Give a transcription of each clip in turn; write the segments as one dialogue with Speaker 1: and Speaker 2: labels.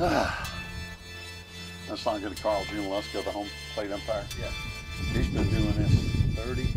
Speaker 1: That's not good to Carl Junaluska, the home plate umpire. Yeah. He's been doing this 30.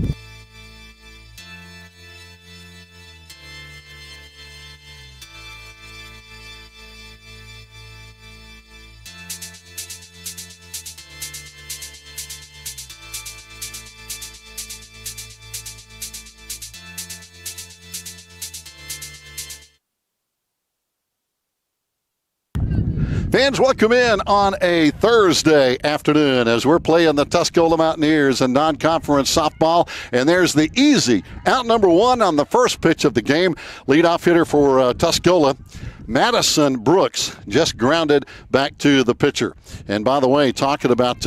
Speaker 1: Fans, welcome in on a Thursday afternoon as we're playing the Tuscola Mountaineers in non-conference softball. And there's the easy out number one on the first pitch of the game. Leadoff hitter for Tuscola, Madison Brooks, just grounded back to the pitcher. And by the way, talking about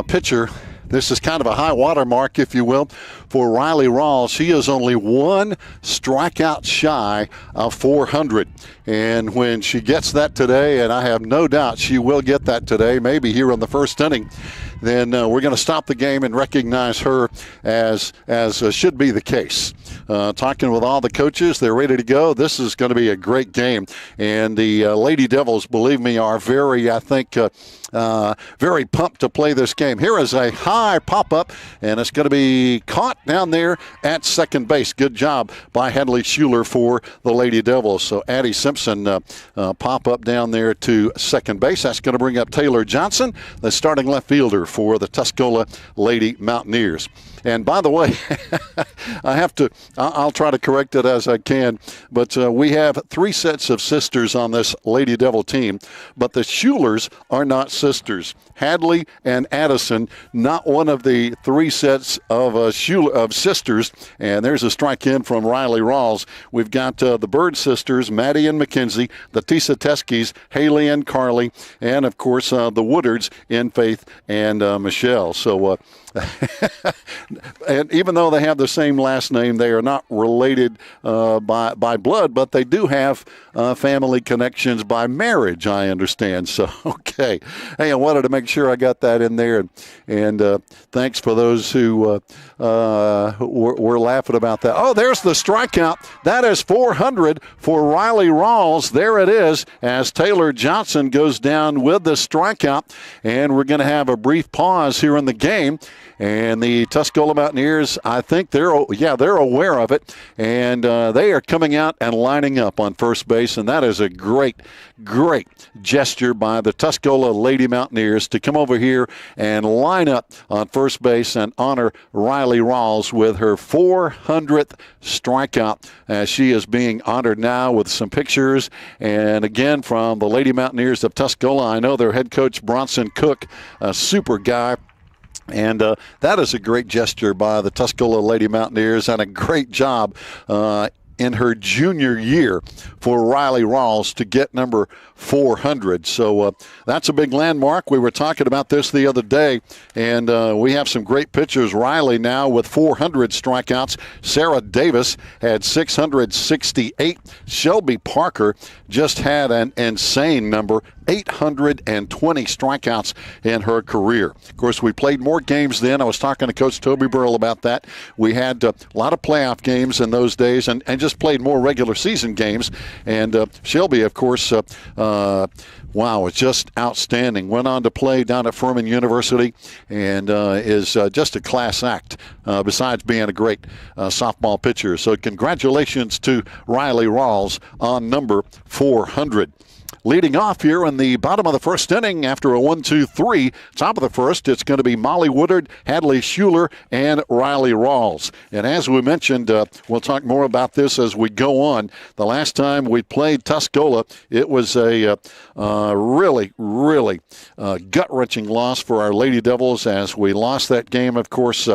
Speaker 1: pitcher, this is kind of a high water mark, if you will, for Riley Rawls. She is only one strikeout shy of 400. And when she gets that today, and I have no doubt she will get that today, maybe here in the first inning, then we're going to stop the game and recognize her as should be the case. Talking with all the coaches, they're ready to go. This is going to be a great game. And the Lady Devils, believe me, are very, I think, very pumped to play this game. Here is a high pop-up, and it's going to be caught down there at second base. Good job by Hadley Schuler for the Lady Devils. So Addie Simpson pop up down there to second base. That's going to bring up Taylor Johnson, the starting left fielder for the Tuscola Lady Mountaineers. And by the way, I'll try to correct it as I can, but we have three sets of sisters on this Lady Devil team, but the Schulers are not sisters. Hadley and Addison, not one of the three sets of sisters. And there's a strike in from Riley Rawls. We've got the Bird sisters, Maddie and Mackenzie, the Tisa Teskes, Haley and Carly, and of course the Woodards in Faith and Michelle. So and even though they have the same last name, they are not related by blood, but they do have family connections by marriage, I understand. So, okay. Hey, I wanted to make sure I got that in there. And thanks for those who were laughing about that. Oh, there's the strikeout. That is 400 for Riley Rawls. There it is as Taylor Johnson goes down with the strikeout. And we're going to have a brief pause here in the game. And the Tuscola Mountaineers, I think they're aware of it, and they are coming out and lining up on first base, and that is a great, great gesture by the Tuscola Lady Mountaineers to come over here and line up on first base and honor Riley Rawls with her 400th strikeout, as she is being honored now with some pictures. And again, from the Lady Mountaineers of Tuscola, I know their head coach Bronson Cook, a super guy. And that is a great gesture by the Tuscola Lady Mountaineers, and a great job in her junior year for Riley Rawls to get number 400. So that's a big landmark. We were talking about this the other day, and we have some great pictures. Riley now with 400 strikeouts. Sarah Davis had 668. Shelby Parker just had an insane number, 820 strikeouts in her career. Of course, we played more games then. I was talking to Coach Toby Burrell about that. We had a lot of playoff games in those days and just played more regular season games. And Shelby, of course, wow, it's just outstanding. Went on to play down at Furman University and is just a class act besides being a great softball pitcher. So congratulations to Riley Rawls on number 400. Leading off here in the bottom of the first inning after a 1-2-3. Top of the first, it's going to be Molly Woodard, Hadley Schuler, and Riley Rawls. And as we mentioned, we'll talk more about this as we go on. The last time we played Tuscola, it was a really, really gut-wrenching loss for our Lady Devils as we lost that game, of course,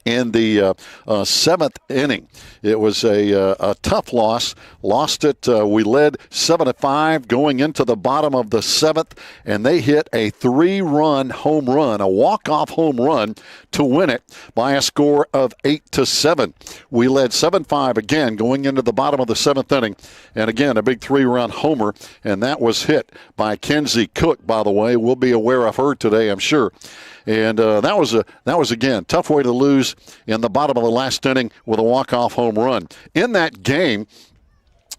Speaker 1: in the seventh inning. It was a tough loss. Lost it. We led 7-5 going into the bottom of the seventh, and they hit a 3-run home run, a walk-off home run to win it by a score of 8-7. We led 7-5 again going into the bottom of the seventh inning, and again a big 3-run homer, and that was hit by Kenzie Cook, by the way. We'll be aware of her today, I'm sure. And that was again tough way to lose in the bottom of the last inning with a walk-off home run. In that game,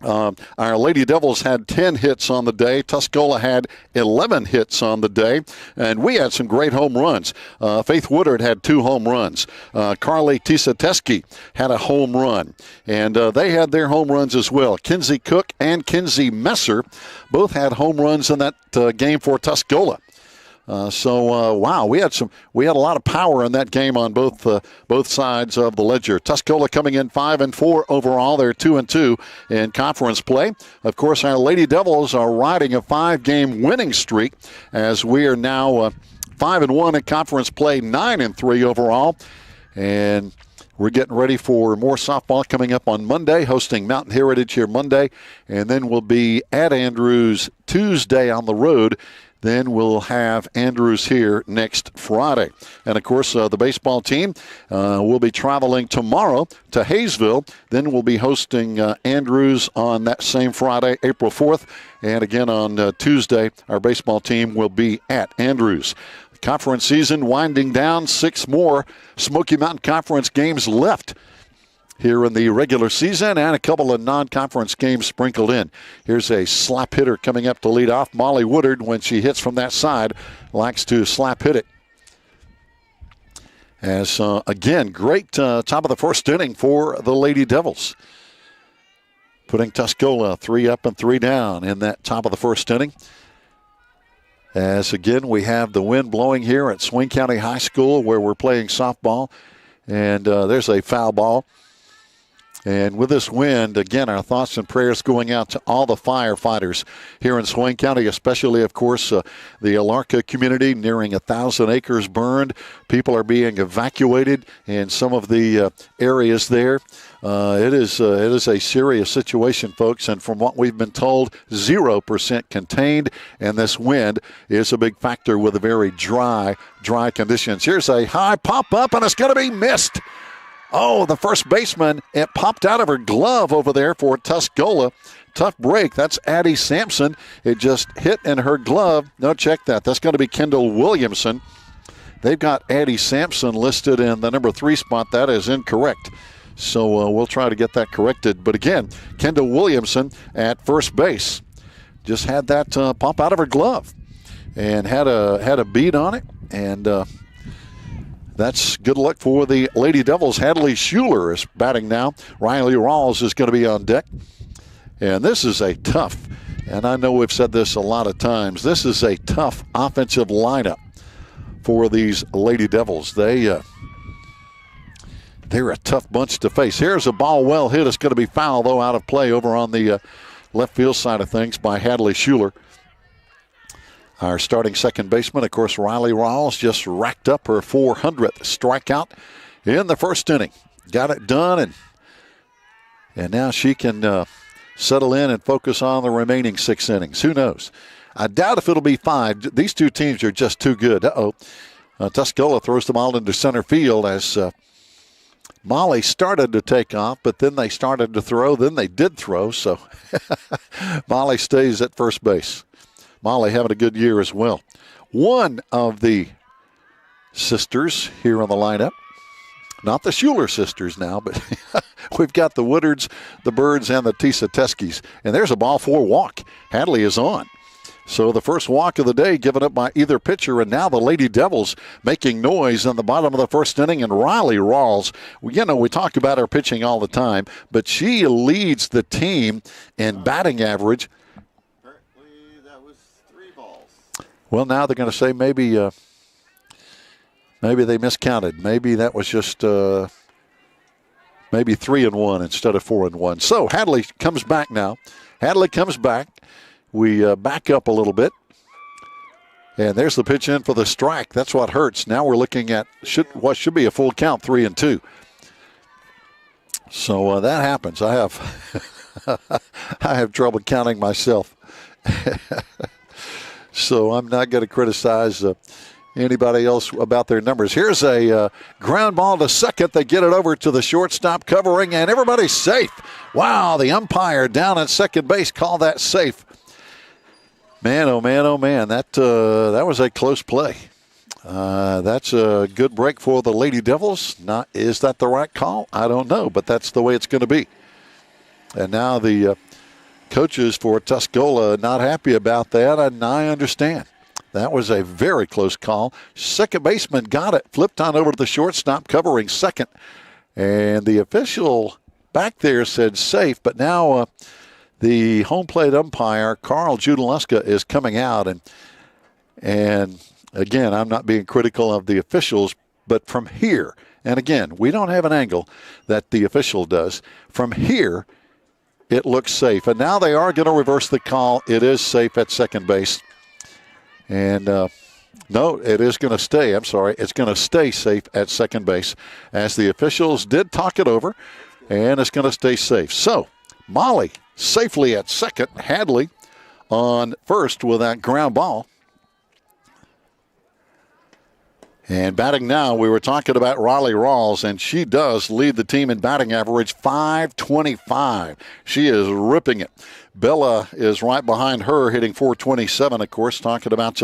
Speaker 1: Our Lady Devils had 10 hits on the day. Tuscola had 11 hits on the day. And we had some great home runs. Faith Woodard had 2 home runs. Carly Tisateski had a home run. And they had their home runs as well. Kinsey Cook and Kinsey Messer both had home runs in that game for Tuscola. Wow, we had a lot of power in that game on both sides of the ledger. Tuscola coming in 5-4 overall. They're 2-2 in conference play. Of course, our Lady Devils are riding a 5-game winning streak as we are now 5-1 in conference play, 9-3 overall, and we're getting ready for more softball coming up on Monday, hosting Mountain Heritage here Monday, and then we'll be at Andrews Tuesday on the road. Then we'll have Andrews here next Friday. And, of course, the baseball team will be traveling tomorrow to Hayesville. Then we'll be hosting Andrews on that same Friday, April 4th. And, again, on Tuesday, our baseball team will be at Andrews. Conference season winding down. 6 more Smoky Mountain Conference games left here in the regular season, and a couple of non-conference games sprinkled in. Here's a slap hitter coming up to lead off. Molly Woodard, when she hits from that side, likes to slap hit it. As, again, great top of the first inning for the Lady Devils. Putting Tuscola 3 up and 3 down in that top of the first inning. As, again, we have the wind blowing here at Swain County High School where we're playing softball. And there's a foul ball. And with this wind, again, our thoughts and prayers going out to all the firefighters here in Swain County, especially, of course, the Alarka community, nearing 1,000 acres burned. People are being evacuated in some of the areas there. It is a serious situation, folks, and from what we've been told, 0% contained, and this wind is a big factor with the very dry conditions. Here's a high pop-up, and it's going to be missed. Oh, the first baseman, it popped out of her glove over there for Tuscola. Tough break. That's Addie Sampson. It just hit in her glove. No, check that. That's going to be Kendall Williamson. They've got Addie Sampson listed in the number 3 spot. That is incorrect. So we'll try to get that corrected. But again, Kendall Williamson at first base just had that pop out of her glove and had a bead on it. And that's good luck for the Lady Devils. Hadley Schuler is batting now. Riley Rawls is going to be on deck. And this is a tough, and I know we've said this a lot of times, this is a tough offensive lineup for these Lady Devils. They're a tough bunch to face. Here's a ball well hit. It's going to be foul, though, out of play over on the left field side of things by Hadley Schuler. Our starting second baseman, of course, Riley Rawls, just racked up her 400th strikeout in the first inning. Got it done, and now she can settle in and focus on the remaining 6 innings. Who knows? I doubt if it'll be 5. These two teams are just too good. Tuscola throws the ball into center field as Molly started to take off, but then they started to throw. Then they did throw, so Molly stays at first base. Molly having a good year as well. One of the sisters here on the lineup, not the Schuler sisters now, but we've got the Woodards, the Birds, and the Tisateskis. And there's a ball for a walk. Hadley is on. So the first walk of the day given up by either pitcher, and now the Lady Devils making noise in the bottom of the first inning. And Riley Rawls, we talk about her pitching all the time, but she leads the team in batting average. Well, now they're going to say maybe they miscounted. Maybe that was just maybe 3-1 instead of 4-1. So Hadley comes back now. Hadley comes back. We back up a little bit. And there's the pitch in for the strike. That's what hurts. Now we're looking at what should be a full count, 3-2. So that happens. I have trouble counting myself. So I'm not going to criticize anybody else about their numbers. Here's a ground ball to second. They get it over to the shortstop covering, and everybody's safe. Wow, the umpire down at second base called that safe. Man, oh man, oh man, that was a close play. That's a good break for the Lady Devils. Is that the right call? I don't know, but that's the way it's going to be. And now the coaches for Tuscola not happy about that, and I understand. That was a very close call. Second baseman got it, flipped on over to the shortstop, covering second. And the official back there said safe, but now the home plate umpire, Carl Judaluska, is coming out. And again, I'm not being critical of the officials, but from here, and again, we don't have an angle that the official does. From here, it looks safe. And now they are going to reverse the call. It is safe at second base. And no, it is going to stay. I'm sorry. It's going to stay safe at second base as the officials did talk it over, and it's going to stay safe. So Molly safely at second. Hadley on first with that ground ball. And batting now, we were talking about Riley Rawls, and she does lead the team in batting average, 525. She is ripping it. Bella is right behind her, hitting 427, of course, talking about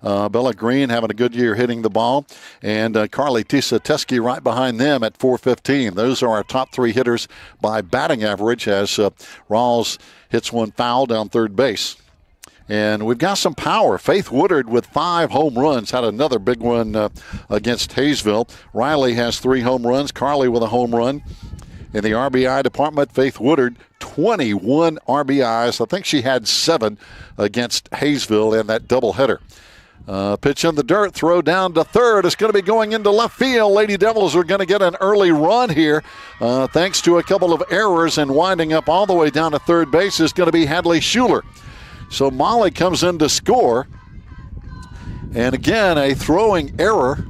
Speaker 1: Bella Green having a good year hitting the ball, and Carly Tisa-Teske right behind them at 415. Those are our top three hitters by batting average as Rawls hits one foul down third base. And we've got some power. Faith Woodard with 5 home runs had another big one against Hayesville. Riley has 3 home runs. Carly with a home run. In the RBI department, Faith Woodard, 21 RBIs. I think she had 7 against Hayesville in that doubleheader. Pitch in the dirt, throw down to third. It's going to be going into left field. Lady Devils are going to get an early run here thanks to a couple of errors, and winding up all the way down to third base is going to be Hadley Schuler. So Molly comes in to score. And again, a throwing error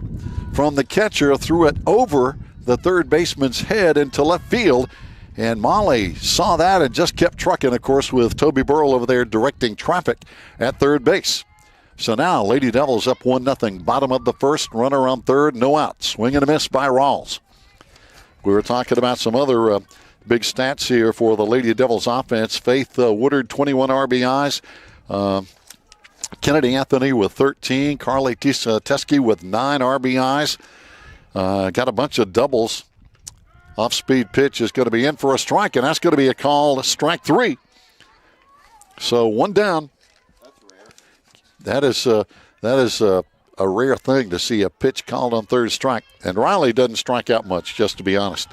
Speaker 1: from the catcher, threw it over the third baseman's head into left field. And Molly saw that and just kept trucking, of course, with Toby Burrell over there directing traffic at third base. So now Lady Devils up 1-0. Bottom of the first, runner on third, no out. Swing and a miss by Rawls. We were talking about some other big stats here for the Lady Devils offense. Faith Woodard, 21 RBIs. Kennedy Anthony with 13. Carly Tisa-Teske with 9 RBIs. Got a bunch of doubles. Off-speed pitch is going to be in for a strike, and that's going to be a call, strike 3. So one down. That's rare. That is a rare thing to see a pitch called on third strike. And Riley doesn't strike out much, just to be honest.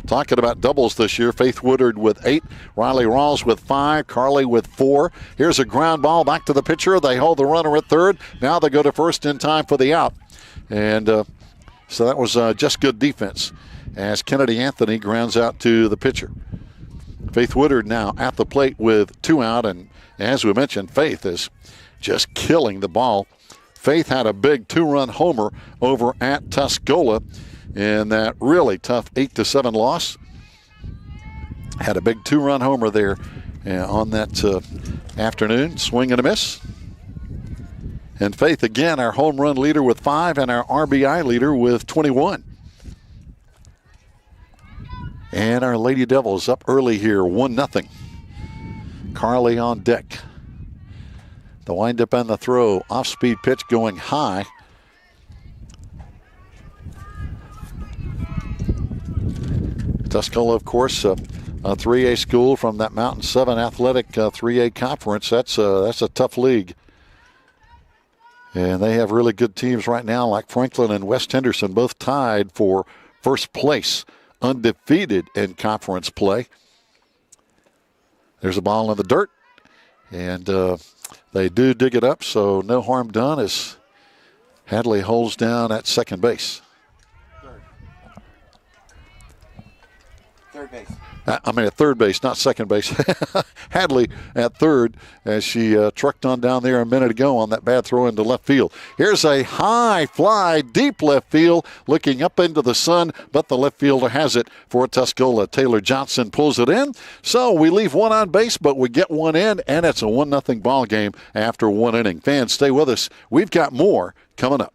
Speaker 1: Talking about doubles this year, Faith Woodard with 8, Riley Rawls with 5, Carly with 4. Here's a ground ball back to the pitcher. They hold the runner at third. Now they go to first in time for the out. And so that was just good defense as Kennedy Anthony grounds out to the pitcher. Faith Woodard now at the plate with 2 out. And as we mentioned, Faith is just killing the ball. Faith had a big 2-run homer over at Tuscola in that really tough 8-7 loss. Had a big 2-run homer there on that afternoon. Swing and a miss. And Faith, again, our home run leader with 5 and our RBI leader with 21. And our Lady Devils up early here, 1-0. Carly on deck. The windup and the throw. Off-speed pitch going high. Tuscola, of course, a 3A school from that Mountain 7 athletic 3A conference. That's a tough league. And they have really good teams right now, like Franklin and West Henderson, both tied for first place, undefeated in conference play. There's a ball in the dirt, and they do dig it up, so no harm done as Hadley holds down at second base.
Speaker 2: Third base.
Speaker 1: I mean at third base, not second base. Hadley at third as she trucked on down there a minute ago on that bad throw into left field. Here's a high fly, deep left field, looking up into the sun, but the left fielder has it for Tuscola. Taylor Johnson pulls it in. So we leave one on base, but we get one in, and it's a 1-0 ball game after 1 inning. Fans, stay with us. We've got more coming up.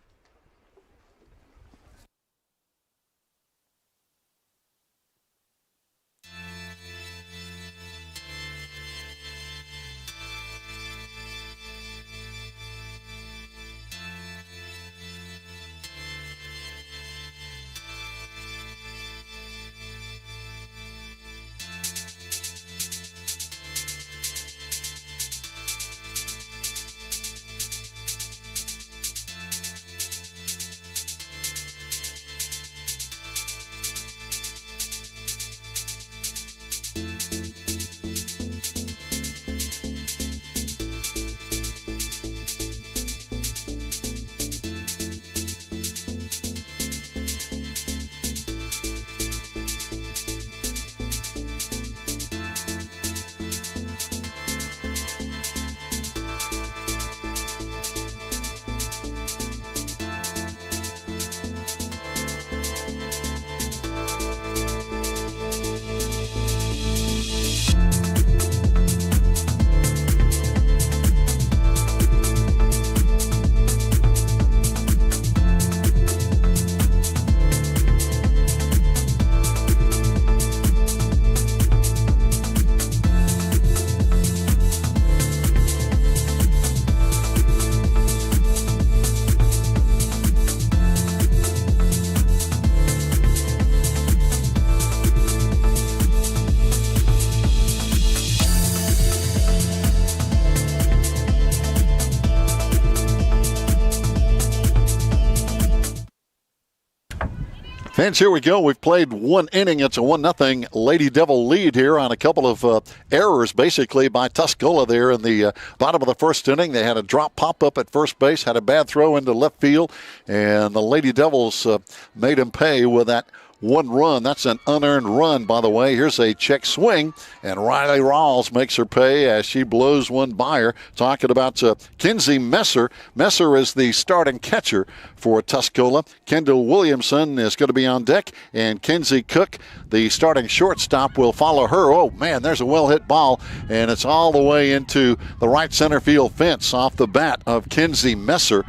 Speaker 1: Fans, here we go. We've played one inning. It's a 1-0 Lady Devil lead here on a couple of errors, basically, by Tuscola there in the bottom of the first inning. They had a drop pop-up at first base, had a bad throw into left field, and the Lady Devils made him pay with that one run. That's an unearned run, by the way. Here's a check swing, and Riley Rawls makes her pay as she blows one by her. Talking about Kinsey Messer. Messer is the starting catcher for Tuscola. Kendall Williamson is going to be on deck, and Kinsey Cook, the starting shortstop, will follow her. Oh, man, there's a well-hit ball, and it's all the way into the right center field fence off the bat of Kinsey Messer.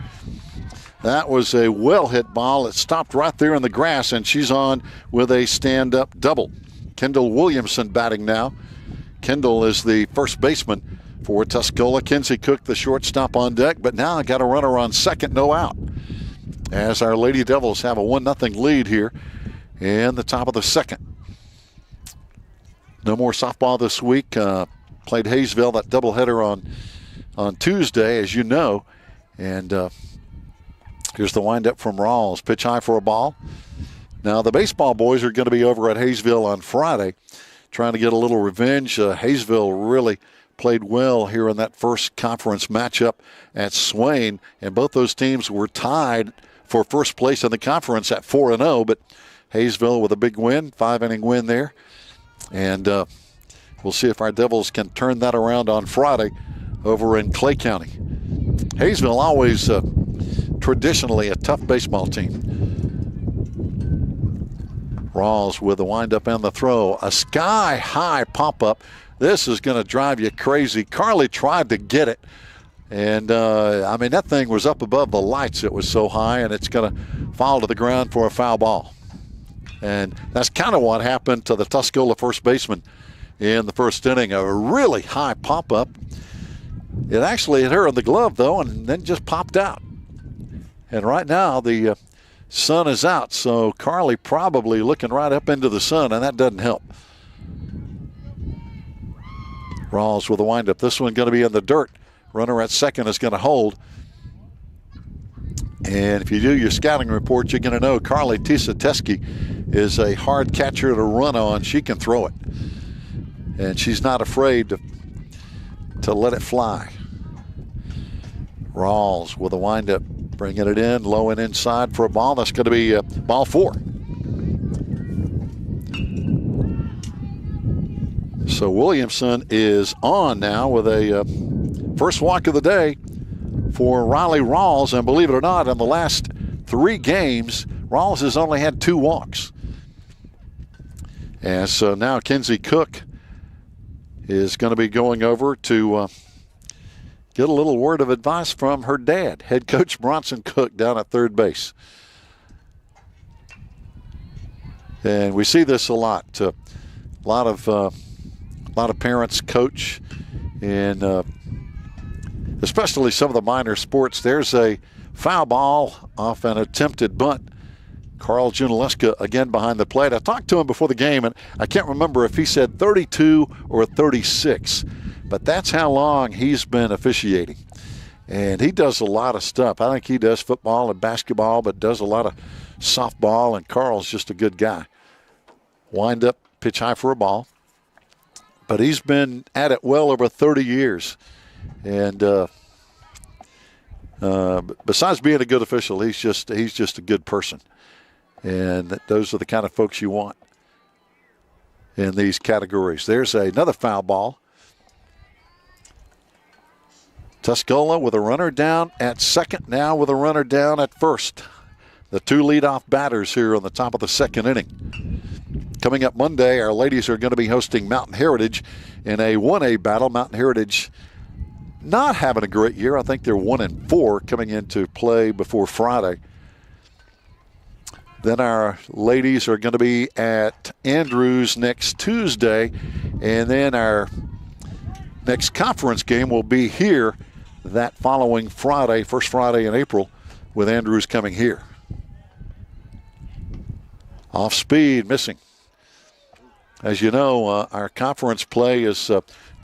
Speaker 1: That was a well-hit ball. It stopped right there in the grass, and she's on with a stand-up double. Kendall Williamson batting now. Kendall is the first baseman for Tuscola. Kinsey Cook, the shortstop, on deck, but now I got a runner on second, no out, as our Lady Devils have a 1-0 lead here in the top of the second. No more softball this week. Played Hayesville, that doubleheader on Tuesday, as you know, and here's the windup from Rawls. Pitch high for a ball. Now the baseball boys are going to be over at Hayesville on Friday trying to get a little revenge. Hayesville really played well here in that first conference matchup at Swain, and both those teams were tied for first place in the conference at 4-0, but Hayesville with a big win, 5-inning win there. And we'll see if our Devils can turn that around on Friday over in Clay County. Hayesville always traditionally a tough baseball team. Rawls with the windup and the throw. A sky-high pop-up. This is going to drive you crazy. Carly tried to get it. And, I mean, that thing was up above the lights. It was so high, and it's going to fall to the ground for a foul ball. And that's kind of what happened to the Tuscola first baseman in the first inning. A really high pop-up. It actually hit her in the glove, though, and then just popped out. And right now the sun is out, so Carly probably looking right up into the sun, and that doesn't help. Rawls with a windup. This one going to be in the dirt. Runner at second is going to hold. And if you do your scouting report, you're going to know Carly Tisateski is a hard catcher to run on. She can throw it. And she's not afraid to let it fly. Rawls with a windup. Bringing it in, low and inside for a ball. That's going to be ball 4. So Williamson is on now with a first walk of the day for Riley Rawls. And believe it or not, in the last 3 games, Rawls has only had 2 walks. And so now Kinsey Cook is going to be going over to get a little word of advice from her dad, head coach Bronson Cook, down at third base. And we see this a lot. A lot of parents coach, and especially some of the minor sports. There's a foul ball off an attempted bunt. Carl Junaleska again behind the plate. I talked to him before the game, and I can't remember if he said 32 or 36. But that's how long he's been officiating. And he does a lot of stuff. I think he does football and basketball, but does a lot of softball, and Carl's just a good guy. Wind up, pitch high for a ball. But he's been at it well over 30 years. And besides being a good official, he's just a good person. And those are the kind of folks you want in these categories. There's another foul ball. Tuscola with a runner down at second, now with a runner down at first. The 2 leadoff batters here on the top of the second inning. Coming up Monday, our ladies are going to be hosting Mountain Heritage in a 1A battle. Mountain Heritage not having a great year. I think they're 1-4 coming into play before Friday. Then our ladies are going to be at Andrews next Tuesday, and then our next conference game will be here that following Friday, first Friday in April, with Andrews coming here. Off speed, missing. As you know, our conference play is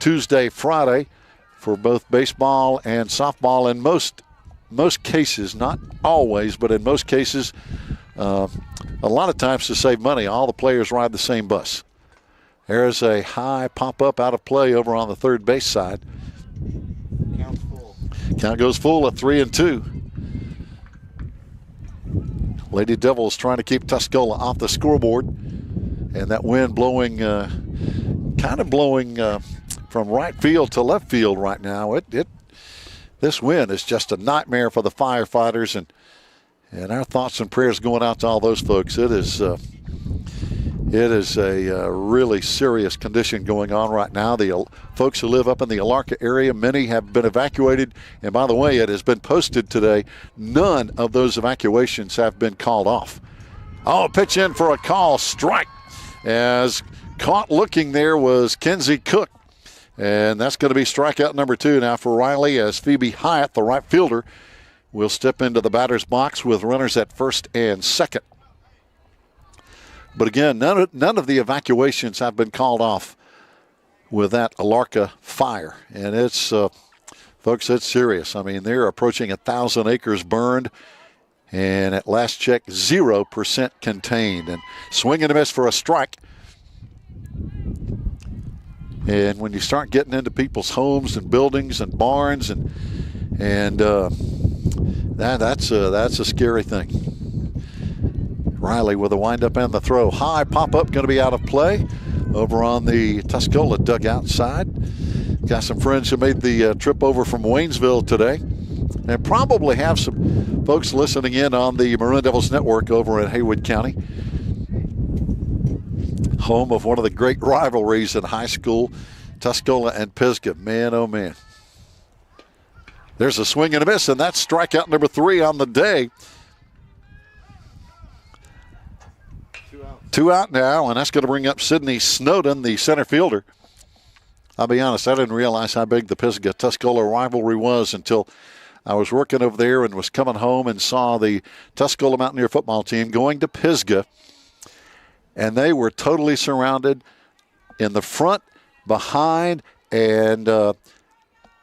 Speaker 1: Tuesday, Friday for both baseball and softball. In most cases, not always, but in most cases, a lot of times to save money, all the players ride the same bus. There's a high pop-up out of play over on the third base side.
Speaker 2: Count's full.
Speaker 1: Count goes full at 3-2. Lady Devils trying to keep Tuscola off the scoreboard. And that wind blowing, kind of blowing from right field to left field right now. This wind is just a nightmare for the firefighters. And our thoughts and prayers going out to all those folks. It is a really serious condition going on right now. The folks who live up in the Alarka area, many have been evacuated. And by the way, it has been posted today, none of those evacuations have been called off. Oh, pitch in for a call, strike. As caught looking there was Kenzie Cook. And that's going to be strikeout number 2 now for Riley, as Phoebe Hyatt, the right fielder, will step into the batter's box with runners at first and second. But again, none of the evacuations have been called off with that Alarka fire. And it's, folks, it's serious. I mean, they're approaching 1,000 acres burned. And at last check, 0% contained. And swing and a miss for a strike. And when you start getting into people's homes and buildings and barns, that's a scary thing. Riley with a windup and the throw. High pop-up going to be out of play over on the Tuscola dugout side. Got some friends who made the trip over from Waynesville today. And probably have some folks listening in on the Maroon Devils Network over in Haywood County. Home of one of the great rivalries in high school, Tuscola and Pisgah. Man, oh man. There's a swing and a miss, and that's strikeout number 3 on the day. 2 out now, and that's going to bring up Sydney Snowden, the center fielder. I'll be honest, I didn't realize how big the Pisgah-Tuscola rivalry was until I was working over there and was coming home and saw the Tuscola Mountaineer football team going to Pisgah, and they were totally surrounded in the front, behind, and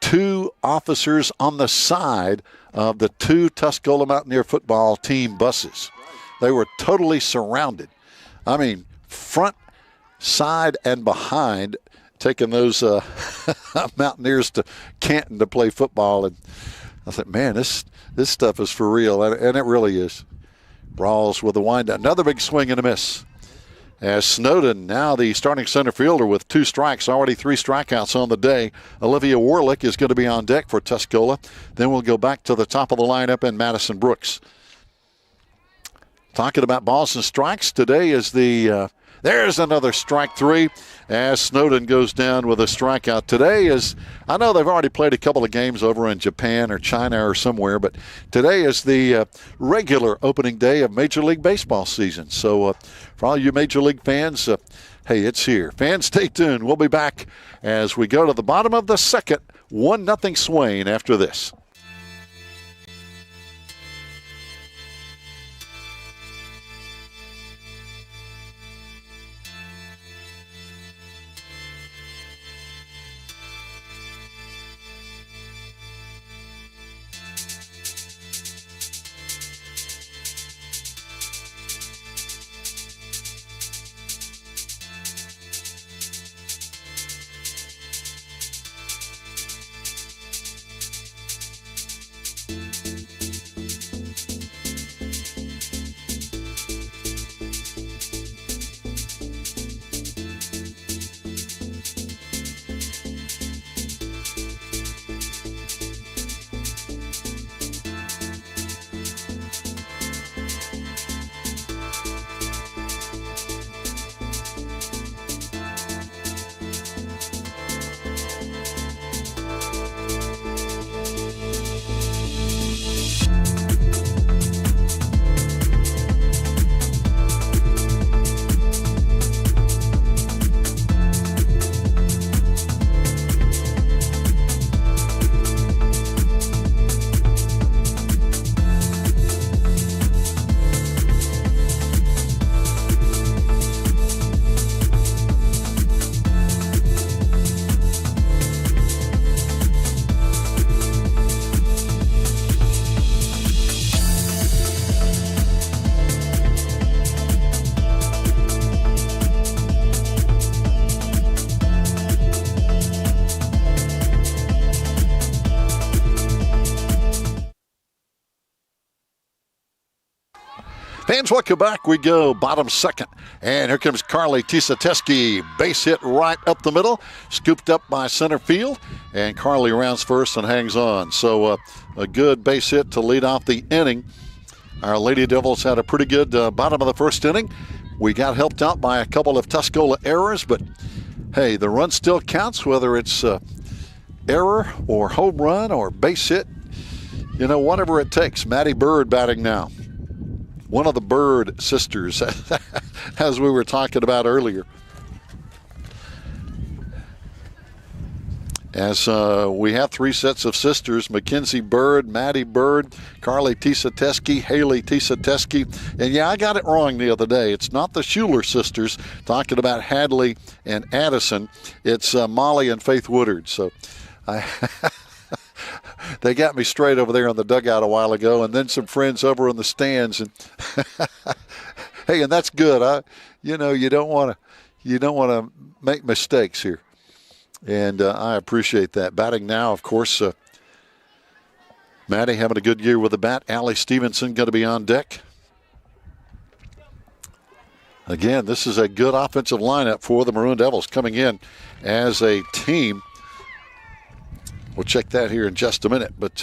Speaker 1: 2 officers on the side of the 2 Tuscola Mountaineer football team buses. They were totally surrounded. I mean, front, side, and behind, taking those Mountaineers to Canton to play football. And I thought, man, this stuff is for real, and it really is. Rawls with a windup. Another big swing and a miss. As Snowden, now the starting center fielder with 2 strikes, already 3 strikeouts on the day. Olivia Warlick is going to be on deck for Tuscola. Then we'll go back to the top of the lineup and Madison Brooks. Talking about balls and strikes, today is there's another strike 3 as Snowden goes down with a strikeout. Today is, I know they've already played a couple of games over in Japan or China or somewhere, but today is the regular opening day of Major League Baseball season. So for all you Major League fans, hey, it's here. Fans, stay tuned. We'll be back as we go to the bottom of the second. 1-0 Swain after this. Fans, welcome back. We go bottom second. And here comes Carly Tisateski. Base hit right up the middle. Scooped up by center field. And Carly rounds first and hangs on. So a good base hit to lead off the inning. Our Lady Devils had a pretty good bottom of the first inning. We got helped out by a couple of Tuscola errors, but hey, the run still counts, whether it's error or home run or base hit. You know, whatever it takes. Maddie Bird batting now. One of the Bird sisters, as we were talking about earlier. As we have three sets of sisters, Mackenzie Bird, Maddie Bird, Carly Tisateski, Haley Tisateski. And yeah, I got it wrong the other day. It's not the Schuler sisters, talking about Hadley and Addison. It's Molly and Faith Woodard. So they got me straight over there on the dugout a while ago, and then some friends over in the stands. And hey, and that's good. You don't want to make mistakes here. And I appreciate that. Batting now, of course, Maddie having a good year with the bat. Allie Stevenson going to be on deck. Again, this is a good offensive lineup for the Maroon Devils coming in as a team. We'll check that here in just a minute. But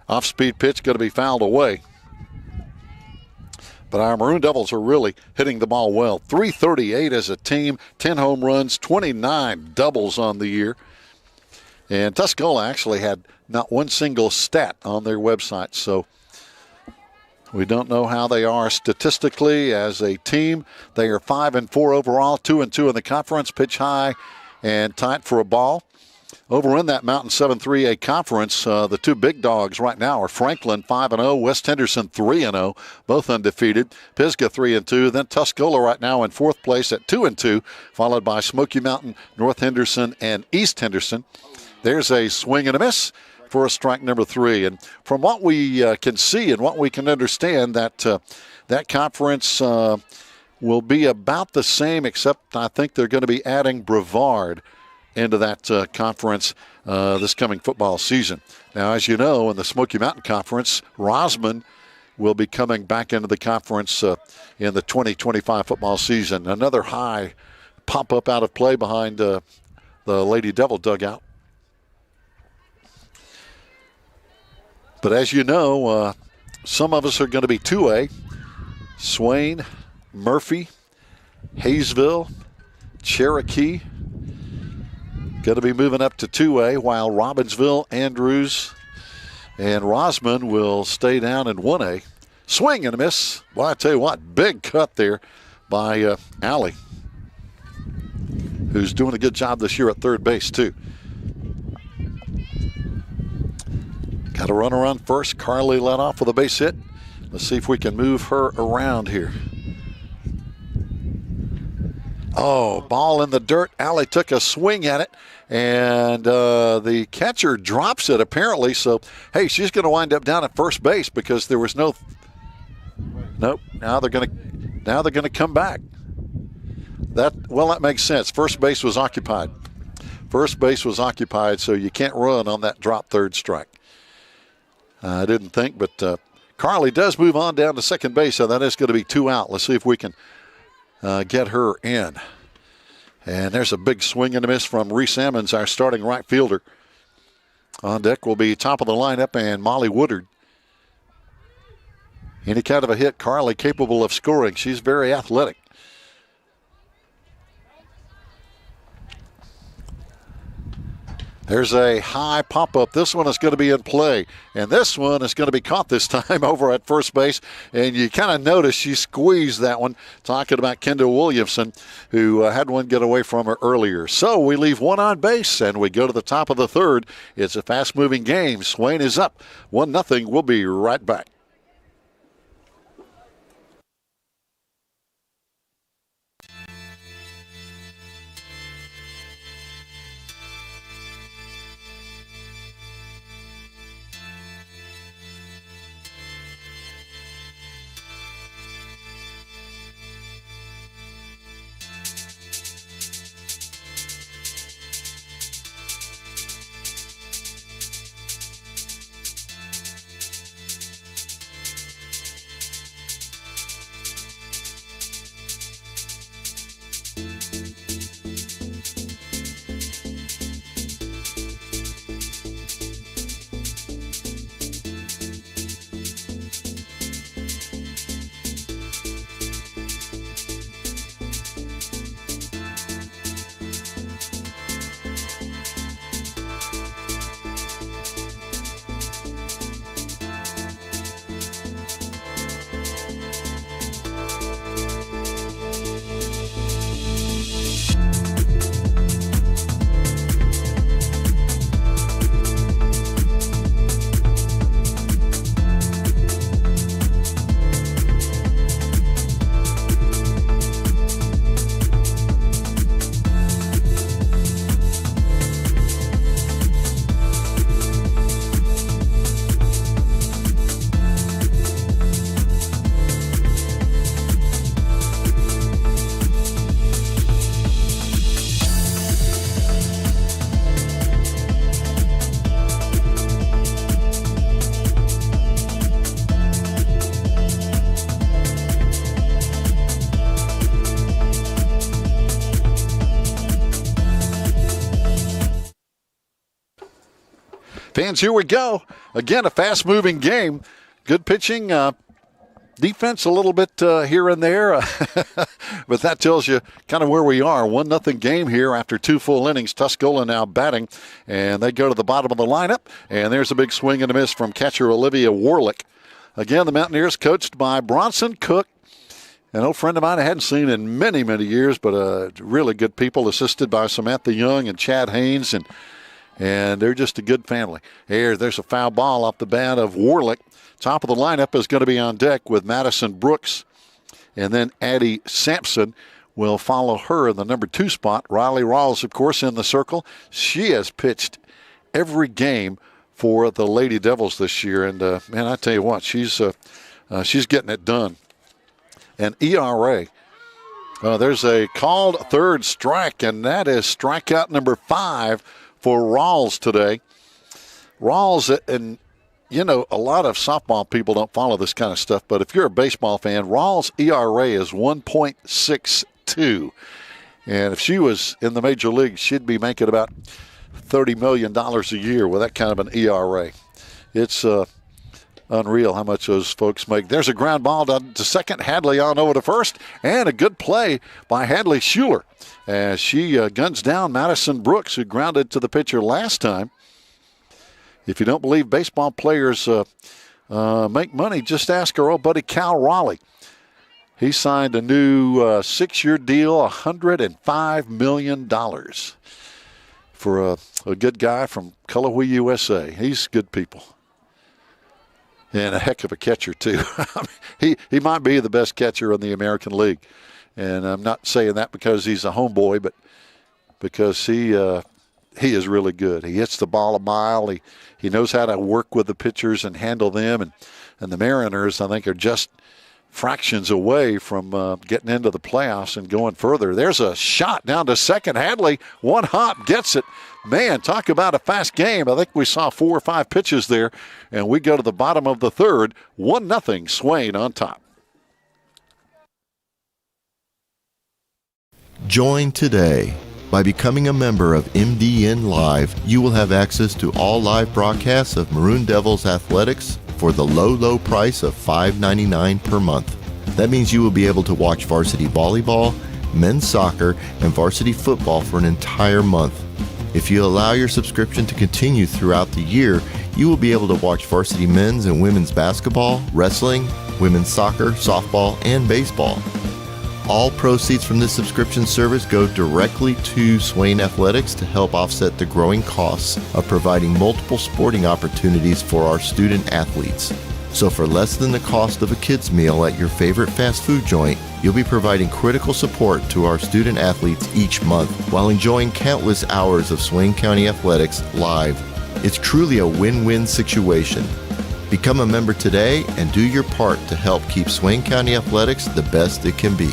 Speaker 1: off-speed pitch going to be fouled away. But our Maroon Devils are really hitting the ball well. 338 as a team, 10 home runs, 29 doubles on the year. And Tuscola actually had not one single stat on their website. So we don't know how they are statistically as a team. They are 5-4 overall, 2-2 in the conference, pitch high and tight for a ball. Over in that Mountain 7-3A conference, the two big dogs right now are Franklin 5-0, West Henderson 3-0, both undefeated. Pisgah 3-2, then Tuscola right now in fourth place at 2-2, followed by Smoky Mountain, North Henderson, and East Henderson. There's a swing and a miss for a strike number 3. And from what we can see and what we can understand, that conference will be about the same, except I think they're going to be adding Brevard into that conference this coming football season. Now, as you know, in the Smoky Mountain Conference, Rosman will be coming back into the conference in the 2025 football season. Another high pop-up out of play behind the Lady Devil dugout. But as you know, some of us are going to be 2A. Swain, Murphy, Hayesville, Cherokee, going to be moving up to 2A, while Robbinsville, Andrews, and Rosman will stay down in 1A. Swing and a miss. Well, I tell you what, big cut there by Allie, who's doing a good job this year at third base, too. Got a runner on first. Carly led off with a base hit. Let's see if we can move her around here. Oh, ball in the dirt. Allie took a swing at it, and the catcher drops it apparently. So, hey, she's going to wind up down at first base because there was no. Nope. Now they're going to come back. That makes sense. First base was occupied. First base was occupied, so you can't run on that drop third strike. I didn't think, but Carly does move on down to second base, so that is going to be 2 out. Let's see if we can get her in. And there's a big swing and a miss from Reese Ammons, our starting right fielder. On deck will be top of the lineup and Molly Woodard. Any kind of a hit, Carly capable of scoring. She's very athletic. There's a high pop-up. This one is going to be in play. And this one is going to be caught this time over at first base. And you kind of notice she squeezed that one, talking about Kendall Williamson, who had one get away from her earlier. So we leave one on base, and we go to the top of the third. It's a fast-moving game. Swain is up 1-0. We'll be right back. fans, here we go. Again, a fast-moving game. Good pitching. Defense a little bit here and there, but that tells you kind of where we are. 1-0 game here after 2 full innings. Tuscola now batting, and they go to the bottom of the lineup, and there's a big swing and a miss from catcher Olivia Warlick. Again, the Mountaineers coached by Bronson Cook, an old friend of mine I hadn't seen in many, many years, but really good people, assisted by Samantha Young and Chad Haynes, and they're just a good family. There's a foul ball off the bat of Warlick. Top of the lineup is going to be on deck with Madison Brooks, and then Addie Sampson will follow her in the number 2 spot. Riley Rawls, of course, in the circle. She has pitched every game for the Lady Devils this year, and man, I tell you what, she's getting it done. And ERA. There's a called third strike, and that is strikeout number 5 for Rawls today. Rawls, and you know, a lot of softball people don't follow this kind of stuff, but if you're a baseball fan, Rawls' ERA is 1.62. And if she was in the major leagues, she'd be making about $30 million a year with that kind of an ERA. It's unreal how much those folks make. There's a ground ball down to second. Hadley on over to first, and a good play by Hadley Schuler as she guns down Madison Brooks, who grounded to the pitcher last time. If you don't believe baseball players make money, just ask our old buddy Cal Raleigh. He signed a new 6-year deal, $105 million for a good guy from Cullowhee, USA. He's good people. And a heck of a catcher, too. he might be the best catcher in the American League. And I'm not saying that because he's a homeboy, but because he is really good. He hits the ball a mile. He knows how to work with the pitchers and handle them. And the Mariners, I think, are just fractions away from getting into the playoffs and going further. There's a shot down to second. Hadley, one hop, gets it. Man, talk about a fast game. I think we saw 4 or 5 pitches there, and we go to the bottom of the third. 1-0, Swain on top.
Speaker 3: Join today. By becoming a member of MDN Live, you will have access to all live broadcasts of Maroon Devils athletics for the low price of $5.99 per month. That means you will be able to watch varsity volleyball, men's soccer, and varsity football for an entire month. If you allow your subscription to continue throughout the year, you will be able to watch varsity men's and women's basketball, wrestling, women's soccer, softball, and baseball. All proceeds from this subscription service go directly to Swain Athletics to help offset the growing costs of providing multiple sporting opportunities for our student athletes. So for less than the cost of a kid's meal at your favorite fast food joint, you'll be providing critical support to our student athletes each month while enjoying countless hours of Swain County athletics live. It's truly a win-win situation. Become a member today and do your part to help keep Swain County athletics the best it can be.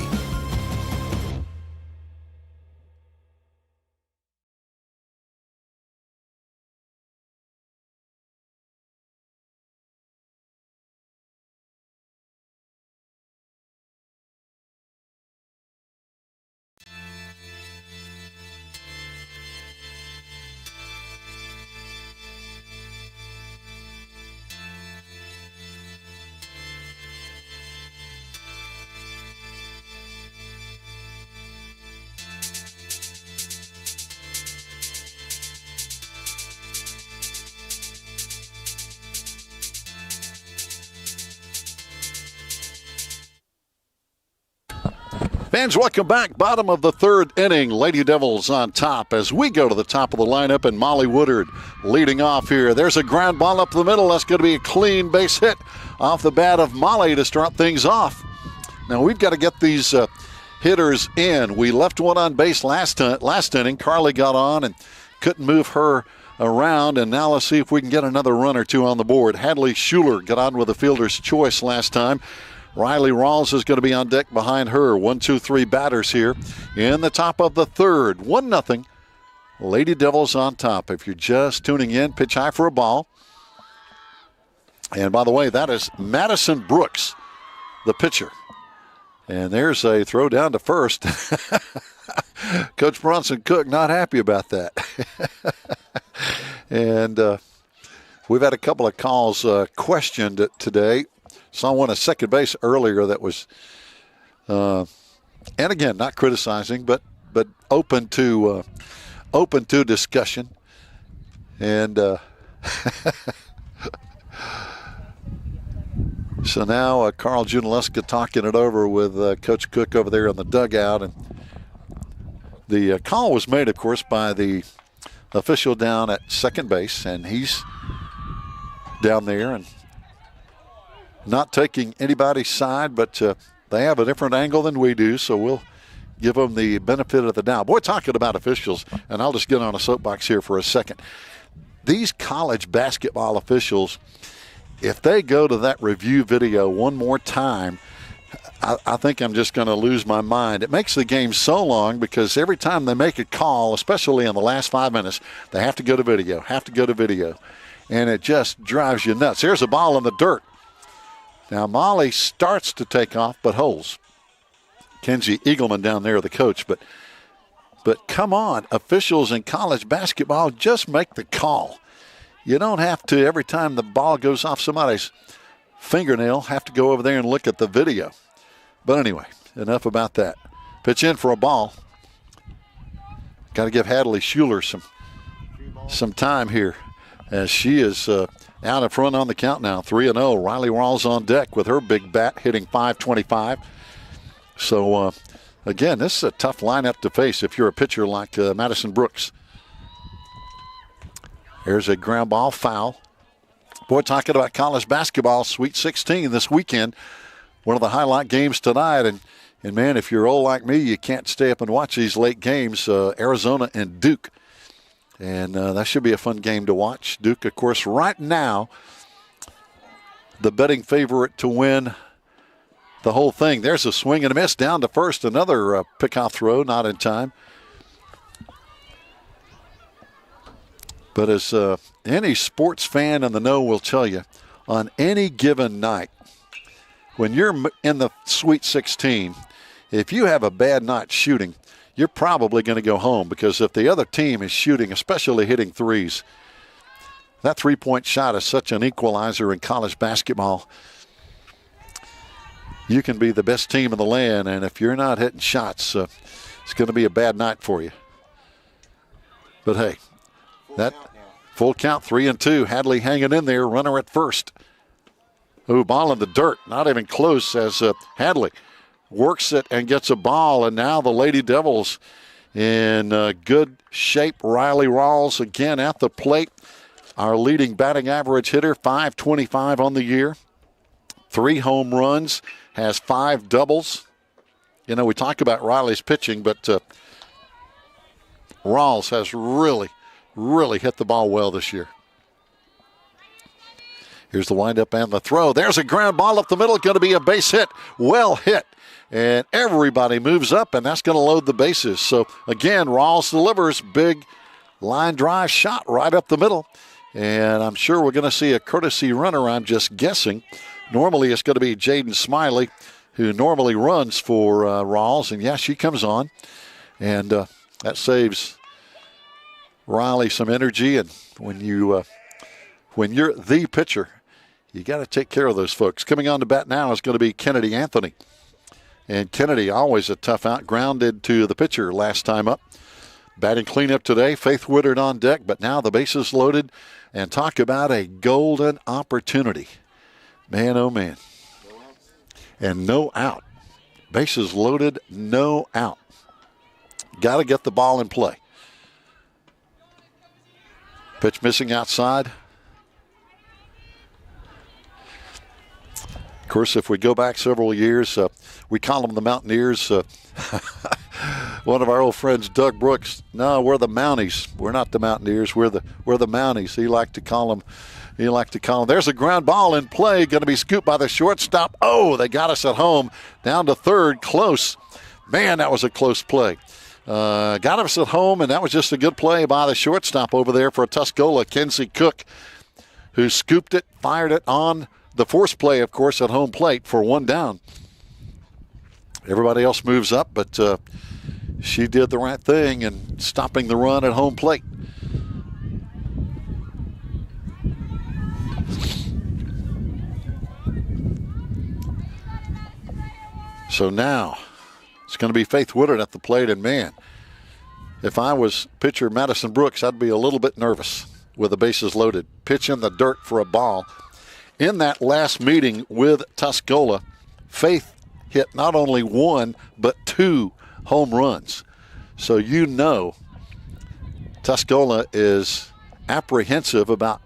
Speaker 1: Fans, welcome back. Bottom of the third inning. Lady Devils on top as we go to the top of the lineup, and Molly Woodard leading off here. There's a ground ball up the middle. That's going to be a clean base hit off the bat of Molly to start things off. Now we've got to get these hitters in. We left one on base last inning. Carly got on and couldn't move her around, and now let's see if we can get another run or two on the board. Hadley Schuler got on with a fielder's choice last time. Riley Rawls is going to be on deck behind her. 1, 2, 3 batters here in the top of the third. 1-0. Lady Devils on top. If you're just tuning in, pitch high for a ball. And by the way, that is Madison Brooks, the pitcher. And there's a throw down to first. Coach Bronson Cook not happy about that. And We've had a couple of calls questioned today. Saw one at second base earlier that was, and again, not criticizing, but open to discussion. And so now Carl Junaluska talking it over with Coach Cook over there in the dugout. And the call was made, of course, by the official down at second base, and he's down there and not taking anybody's side, but they have a different angle than we do, so we'll give them the benefit of the doubt. Boy, talking about officials, and I'll just get on a soapbox here for a second. These college basketball officials, if they go to that review video one more time, I think I'm just going to lose my mind. It makes the game so long because every time they make a call, especially in the last 5 minutes, they have to go to video, and it just drives you nuts. Here's a ball in the dirt. Now, Molly starts to take off, but holds. Kenzie Eagleman down there, the coach. But come on, officials in college basketball, just make the call. You don't have to, every time the ball goes off somebody's fingernail, have to go over there and look at the video. But anyway, enough about that. Pitch in for a ball. Got to give Hadley Schuler some time here as she is out in front on the count now, 3-0. Riley Rawls on deck with her big bat hitting .525. So, again, this is a tough lineup to face if you're a pitcher like Madison Brooks. There's a ground ball foul. Boy, talking about college basketball, Sweet 16 this weekend. One of the highlight games tonight. And man, if you're old like me, you can't stay up and watch these late games. Arizona and Duke. And that should be a fun game to watch. Duke, of course, right now, the betting favorite to win the whole thing. There's a swing and a miss down to first. Another pickoff throw, not in time. But as any sports fan in the know will tell you, on any given night, when you're in the Sweet 16, if you have a bad night shooting, you're probably going to go home, because if the other team is shooting, especially hitting threes, that three-point shot is such an equalizer in college basketball. You can be the best team in the land, and if you're not hitting shots, it's going to be a bad night for you. But hey, that full count, 3-2. Hadley hanging in there, runner at first. Ooh, ball in the dirt, not even close as Hadley works it and gets a ball, and now the Lady Devils in good shape. Riley Rawls again at the plate. Our leading batting average hitter, .525 on the year. 3 home runs, has 5 doubles. You know, we talk about Riley's pitching, but Rawls has really hit the ball well this year. Here's the windup and the throw. There's a ground ball up the middle. Going to be a base hit. Well hit. And everybody moves up, and that's going to load the bases. So, again, Rawls delivers. Big line drive shot right up the middle. And I'm sure we're going to see a courtesy runner, I'm just guessing. Normally it's going to be Jaden Smiley, who normally runs for Rawls. And, yeah, she comes on. And that saves Riley some energy. And when you're the pitcher, you got to take care of those folks. Coming on to bat now is going to be Kennedy Anthony. And Kennedy, always a tough out, grounded to the pitcher last time up. Batting cleanup today, Faith Woodard on deck, but now the bases loaded. And talk about a golden opportunity. Man, oh man. And no out. Bases loaded, no out. Got to get the ball in play. Pitch missing outside. Of course, if we go back several years, we call them the Mountaineers. One of our old friends, Doug Brooks, no, we're the Mounties. We're not the Mountaineers. We're the Mounties. He liked to call them. There's a ground ball in play, going to be scooped by the shortstop. Oh, they got us at home. Down to third, close. Man, that was a close play. Got us at home, and that was just a good play by the shortstop over there for Tuscola, Kenzie Cook, who scooped it, fired it on the force play, of course, at home plate for 1 down. Everybody else moves up, but she did the right thing in stopping the run at home plate. So now it's going to be Faith Woodard at the plate. And, man, if I was pitcher Madison Brooks, I'd be a little bit nervous with the bases loaded. Pitch in the dirt for a ball. In that last meeting with Tuscola, Faith hit not only one but 2 home runs. So you know Tuscola is apprehensive about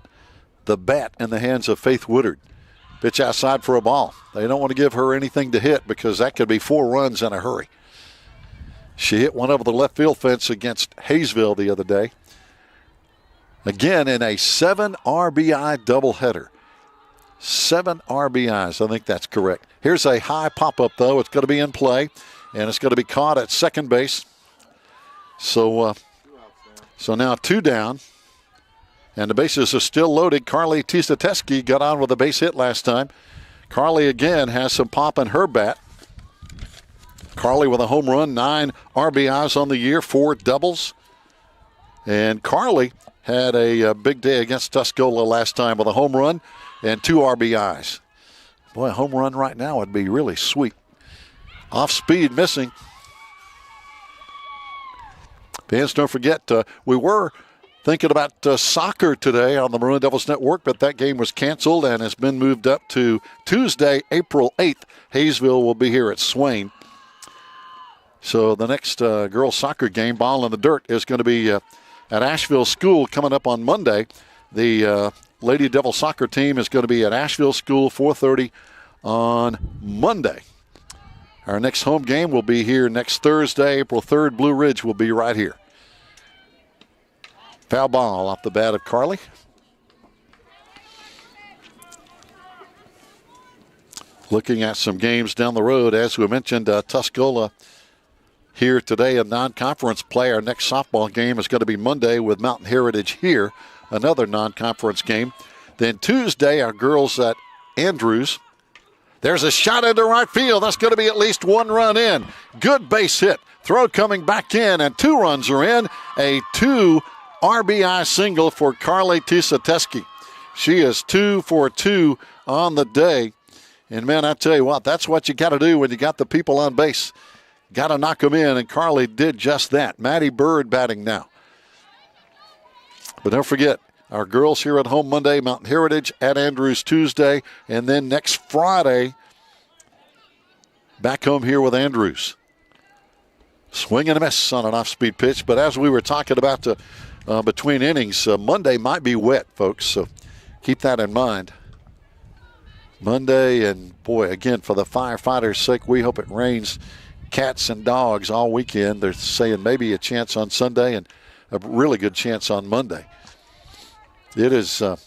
Speaker 1: the bat in the hands of Faith Woodard. Pitch outside for a ball. They don't want to give her anything to hit because that could be 4 runs in a hurry. She hit one over the left field fence against Hayesville the other day. Again, in a 7 RBI doubleheader. 7 RBIs, I think that's correct. Here's a high pop-up, though. It's going to be in play, and it's going to be caught at second base. So now 2 down, and the bases are still loaded. Carly Tisateski got on with a base hit last time. Carly, again, has some pop in her bat. Carly with a home run, 9 RBIs on the year, 4 doubles. And Carly had a big day against Tuscola last time with a home run and 2 RBIs. Boy, a home run right now would be really sweet. Off speed, missing. Fans, don't forget, we were thinking about soccer today on the Maroon Devils Network, but that game was canceled and has been moved up to Tuesday, April 8th. Hayesville will be here at Swain. So the next girls' soccer game, Ball in the Dirt, is going to be at Asheville School coming up on Monday. The Lady Devil soccer team is going to be at Asheville School, 4:30 on Monday. Our next home game will be here next Thursday, April 3rd. Blue Ridge will be right here. Foul ball off the bat of Carly. Looking at some games down the road, as we mentioned, Tuscola here today in non-conference play. Our next softball game is going to be Monday with Mountain Heritage here, another non-conference game. Then Tuesday, our girls at Andrews. There's a shot into right field. That's going to be at least 1 run in. Good base hit. Throw coming back in, and 2 runs are in. A 2 RBI single for Carly Tisateski. She is 2 for 2 on the day. And, man, I tell you what, that's what you got to do when you got the people on base. Got to knock them in, and Carly did just that. Maddie Bird batting now. But don't forget, our girls here at home Monday, Mountain Heritage at Andrews Tuesday, and then next Friday, back home here with Andrews. Swing and a miss on an off-speed pitch, but as we were talking about between innings, Monday might be wet, folks, so keep that in mind. Monday, and boy, again, for the firefighters' sake, we hope it rains cats and dogs all weekend. They're saying maybe a chance on Sunday and a really good chance on Monday. It is, and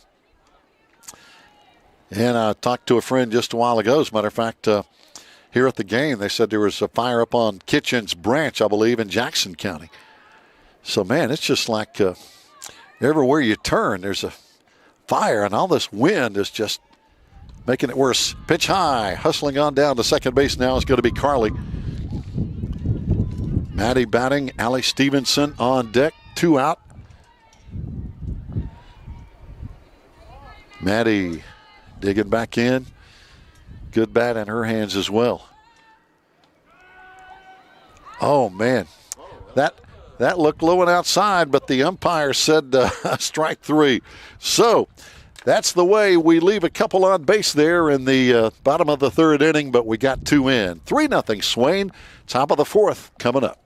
Speaker 1: I talked to a friend just a while ago, as a matter of fact, here at the game, they said there was a fire up on Kitchens Branch, I believe, in Jackson County. So, man, it's just like everywhere you turn, there's a fire, and all this wind is just making it worse. Pitch high, hustling on down to second base now is going to be Carly. Maddie batting, Allie Stevenson on deck, 2 out. Maddie digging back in. Good bat in her hands as well. Oh, man. That looked low and outside, but the umpire said strike 3. So that's the way we leave a couple on base there in the bottom of the 3rd inning, but we got 2 in. 3-0 Swain. Top of the 4th coming up.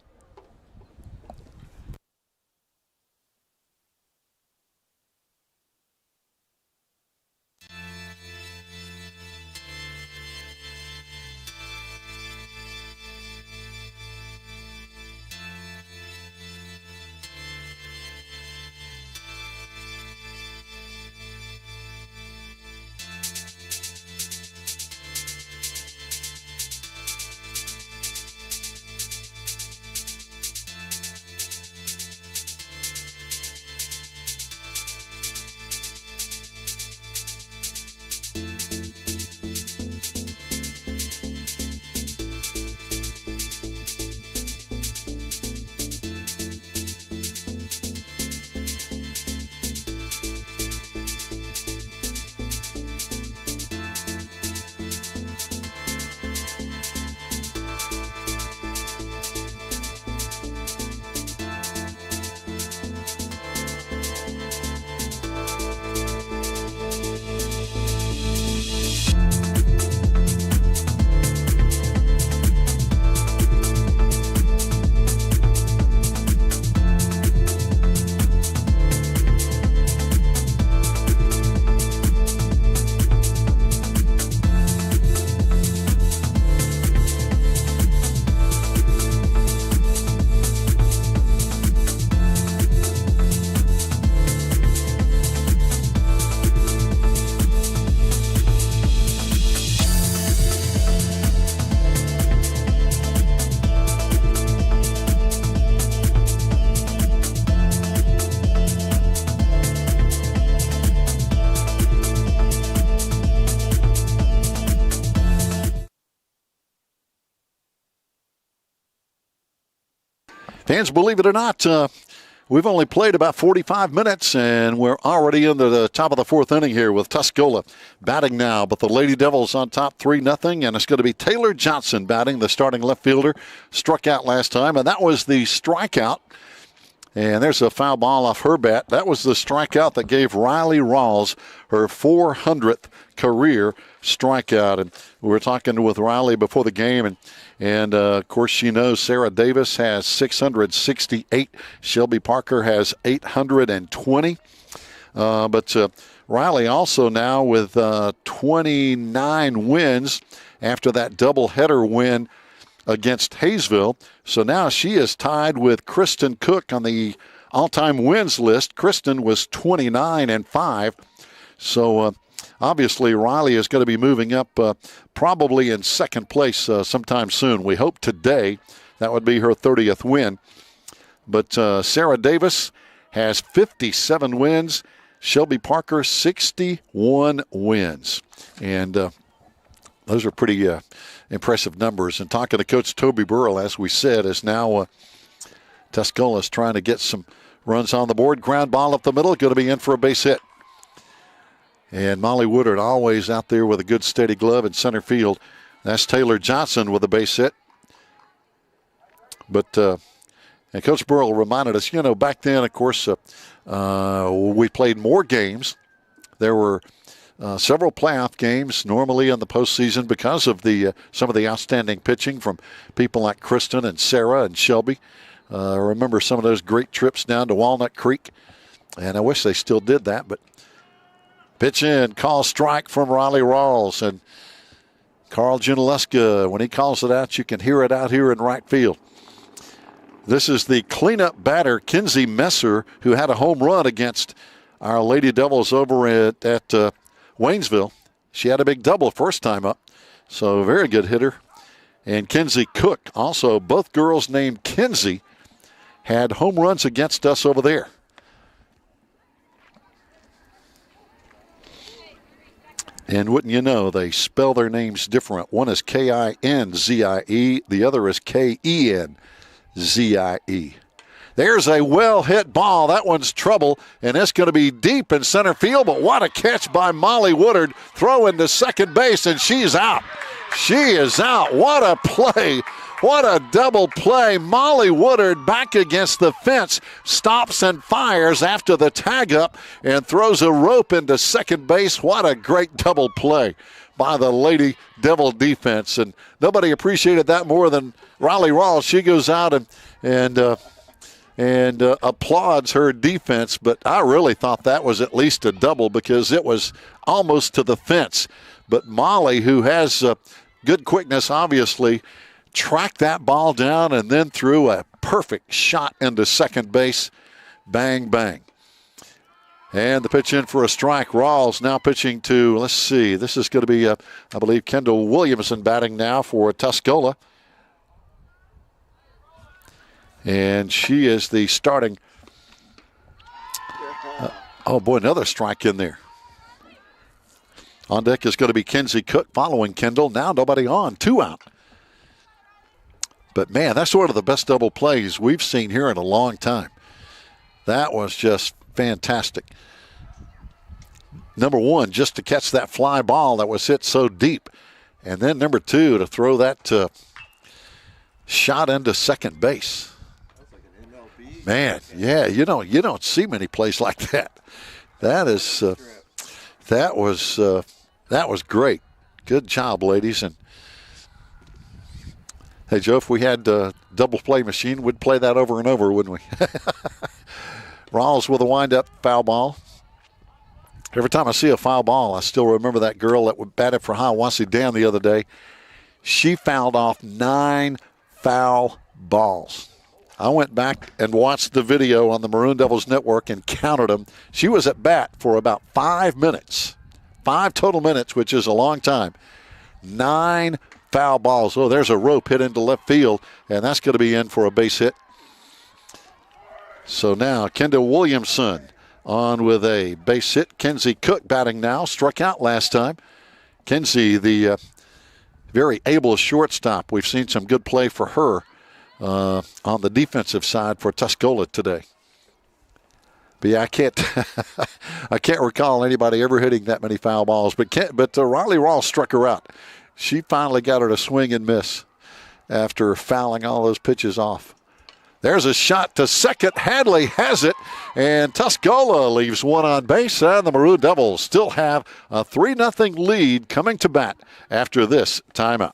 Speaker 1: Fans, believe it or not, we've only played about 45 minutes, and we're already into the top of the fourth inning here with Tuscola batting now. But the Lady Devils on top 3-0, and it's going to be Taylor Johnson batting, the starting left fielder. Struck out last time, and that was the strikeout. And there's a foul ball off her bat. That was the strikeout that gave Riley Rawls her 400th career strikeout. And we were talking with Riley before the game, and of course she knows Sarah Davis has 668. Shelby Parker has 820. But Riley also now with 29 wins after that doubleheader win against Hayesville. So now she is tied with Kristen Cook on the all-time wins list. Kristen was 29-5. So obviously Riley is going to be moving up probably in second place sometime soon. We hope today. That would be her 30th win. But Sarah Davis has 57 wins. Shelby Parker, 61 wins. And those are pretty impressive numbers. And talking to Coach Toby Burrell, as we said, is now Tuscola is trying to get some runs on the board. Ground ball up the middle, going to be in for a base hit. And Molly Woodard always out there with a good steady glove in center field. That's Taylor Johnson with a base hit. But and Coach Burrell reminded us, back then, of course, we played more games. There were several playoff games normally in the postseason because of some of the outstanding pitching from people like Kristen and Sarah and Shelby. I remember some of those great trips down to Walnut Creek, and I wish they still did that. But pitch in, call strike from Riley Rawls, and Carl Junaluska, when he calls it out, you can hear it out here in right field. This is the cleanup batter, Kinsey Messer, who had a home run against our Lady Devils over at Waynesville. She had a big double first time up, so very good hitter. And Kinsey Cook, also both girls named Kinsey, had home runs against us over there. And wouldn't you know, they spell their names different. One is Kinzie, the other is Kenzie. There's a well-hit ball. That one's trouble, and it's going to be deep in center field, but what a catch by Molly Woodard. Throwing to second base, and she's out. She is out. What a play. What a double play. Molly Woodard back against the fence, stops and fires after the tag up and throws a rope into second base. What a great double play by the Lady Devil defense. And nobody appreciated that more than Riley Rawls. She goes out and applauds her defense, but I really thought that was at least a double because it was almost to the fence. But Molly, who has good quickness, obviously, tracked that ball down and then threw a perfect shot into second base. Bang, bang. And the pitch in for a strike. Rawls now pitching to, let's see, this is going to be, I believe, Kendall Williamson batting now for Tuscola. And she is the starting. Oh, boy, another strike in there. On deck is going to be Kinsey Cook following Kendall. Now nobody on, 2 out. But, man, that's one of the best double plays we've seen here in a long time. That was just fantastic. Number one, just to catch that fly ball that was hit so deep. And then number two, to throw that shot into second base. Man, yeah, you don't see many plays like that. That was great. Good job, ladies. And hey, Joe, if we had a double play machine, we'd play that over and over, wouldn't we? Rawls with a wind-up foul ball. Every time I see a foul ball, I still remember that girl that batted for Hiawassee Dam the other day. She fouled off 9 foul balls. I went back and watched the video on the Maroon Devils Network and counted them. She was at bat for about 5 minutes. 5 total minutes, which is a long time. 9 foul balls. Oh, there's a rope hit into left field, and that's going to be in for a base hit. So now Kendall Williamson on with a base hit. Kinsey Cook batting now. Struck out last time. Kinsey, the very able shortstop. We've seen some good play for her on the defensive side for Tuscola today. But yeah, I can't recall anybody ever hitting that many foul balls. But Riley Ross struck her out. She finally got her to swing and miss after fouling all those pitches off. There's a shot to second. Hadley has it, and Tuscola leaves one on base, and the Maroon Devils still have a 3-0 lead coming to bat after this timeout.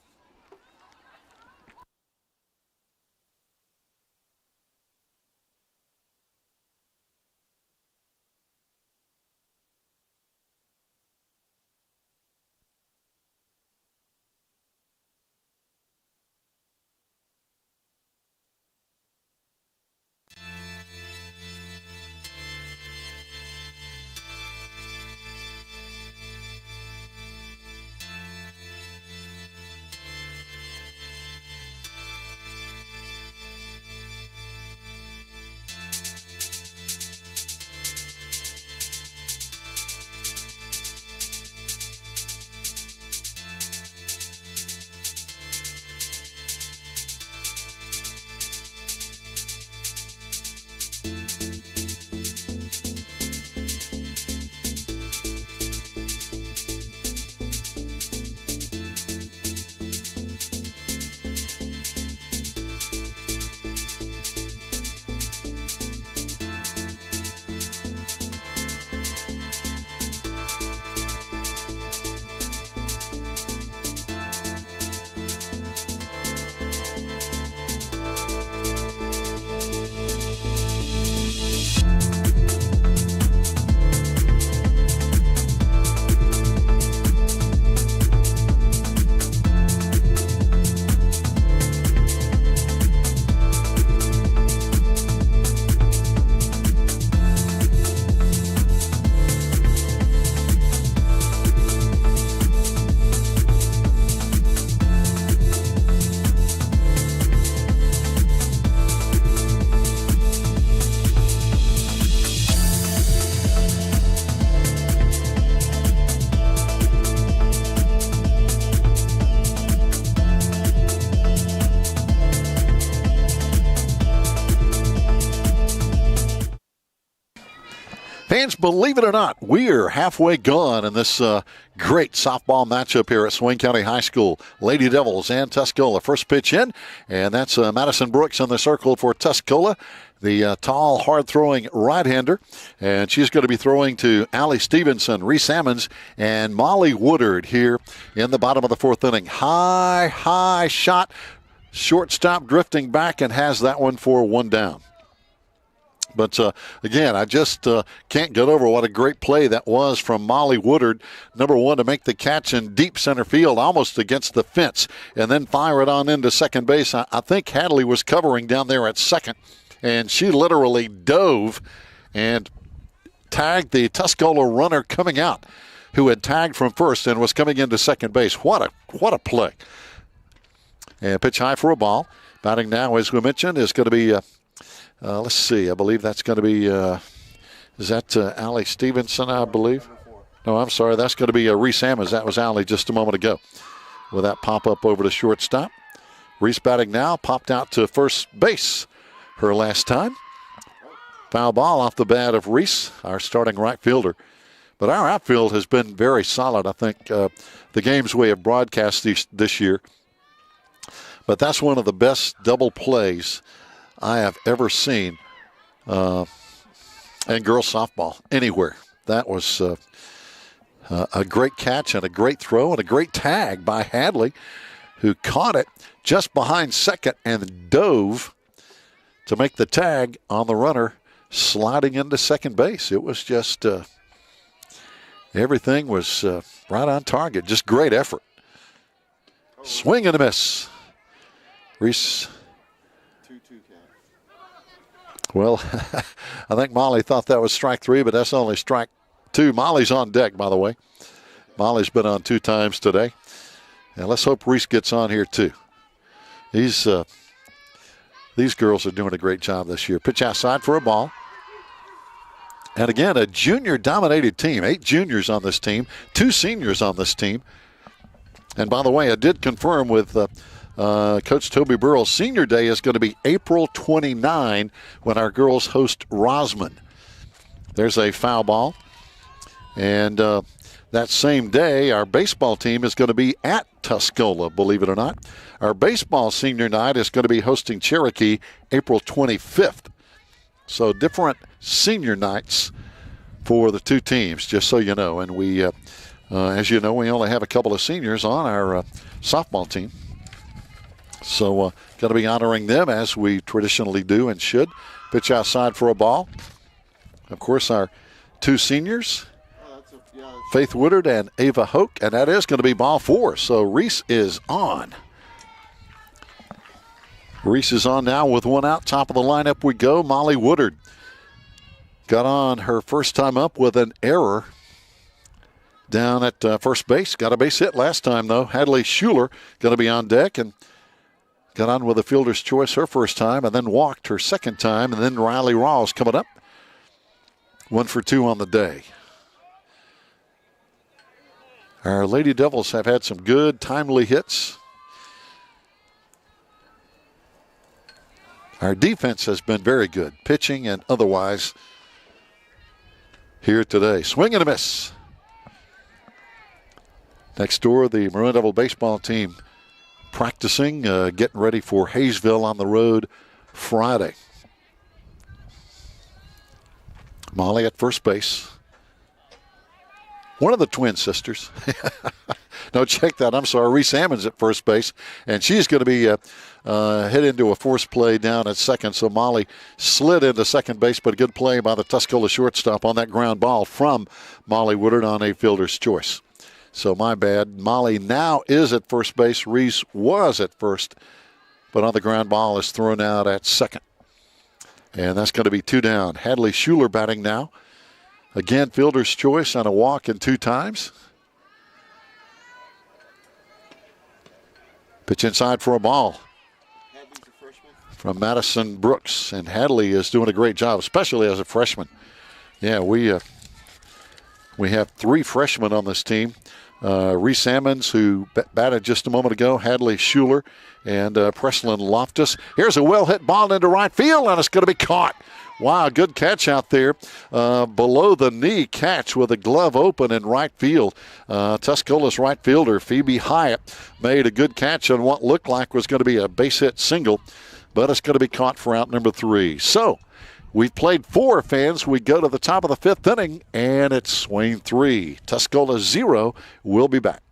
Speaker 1: Fans, believe it or not, we're halfway gone in this great softball matchup here at Swain County High School. Lady Devils and Tuscola. First pitch in, and that's Madison Brooks in the circle for Tuscola, the tall, hard-throwing right-hander. And she's going to be throwing to Allie Stevenson, Reese Sammons, and Molly Woodard here in the bottom of the fourth inning. High shot. Shortstop drifting back and has that one for one down. But, again, I just can't get over what a great play that was from Molly Woodard, number one, to make the catch in deep center field, almost against the fence, and then fire it on into second base. I think Hadley was covering down there at second, and she literally dove and tagged the Tuscola runner coming out, who had tagged from first and was coming into second base. What a play. And pitch high for a ball. Batting now, as we mentioned, is going to be let's see. I believe that's going to be, is that Allie Stevenson, I believe? No, I'm sorry. That's going to be Reese Sammons. That was Allie just a moment ago. With that pop-up over to shortstop. Reese batting now, popped out to first base her last time. Foul ball off the bat of Reese, our starting right fielder. But our outfield has been very solid, I think, the games we have broadcast this year. But that's one of the best double plays I have ever seen in girls softball anywhere. That was a great catch and a great throw and a great tag by Hadley, who caught it just behind second and dove to make the tag on the runner sliding into second base. It was just everything was right on target. Just great effort. Swing and a miss. Reese. Well, I think Molly thought that was strike three, but that's only strike two. Molly's on deck, by the way. Molly's been on 2 times today. And let's hope Reese gets on here, too. These girls are doing a great job this year. Pitch outside for a ball. And again, a junior-dominated team. 8 juniors on this team, 2 seniors on this team. And by the way, I did confirm with Coach Toby Burrell's senior day is going to be April 29 when our girls host Rosman. There's a foul ball. And that same day, our baseball team is going to be at Tuscola, believe it or not. Our baseball senior night is going to be hosting Cherokee April 25th. So different senior nights for the two teams, just so you know. And we, as you know, we only have a couple of seniors on our softball team. So going to be honoring them as we traditionally do and should. Pitch outside for a ball. Of course, our two seniors, Faith Woodard and Ava Hoke, and that is going to be ball 4. So Reese is on. Reese is on now with one out. Top of the lineup we go. Molly Woodard got on her first time up with an error down at first base. Got a base hit last time, though. Hadley Schuler going to be on deck and got on with a fielder's choice her first time and then walked her second time. And then Riley Rawls coming up. 1 for 2 on the day. Our Lady Devils have had some good, timely hits. Our defense has been very good, pitching and otherwise, here today. Swing and a miss. Next door, the Maroon Devil baseball team practicing, getting ready for Hayesville on the road Friday. Molly at first base. One of the twin sisters. No, check that. I'm sorry. Reese Salmon's at first base, and she's going to be hit into a force play down at second. So Molly slid into second base, but a good play by the Tuscola shortstop on that ground ball from Molly Woodard on a fielder's choice. So my bad. Molly now is at first base. Reese was at first, but on the ground ball is thrown out at second. And that's going to be 2 down. Hadley Schuler batting now. Again, fielder's choice on a walk in 2 times. Pitch inside for a ball from Madison Brooks. And Hadley is doing a great job, especially as a freshman. Yeah, we have 3 freshmen on this team. Reese Sammons, who batted just a moment ago, Hadley Schuler, and Preslin Loftus. Here's a well-hit ball into right field, and it's going to be caught. Wow, good catch out there. Below the knee catch with a glove open in right field. Tuscola's right fielder, Phoebe Hyatt, made a good catch on what looked like was going to be a base hit single, but it's going to be caught for out number 3. So we've played 4, fans. We go to the top of the 5th inning, and it's Swain 3, Tuscola 0. We'll be back.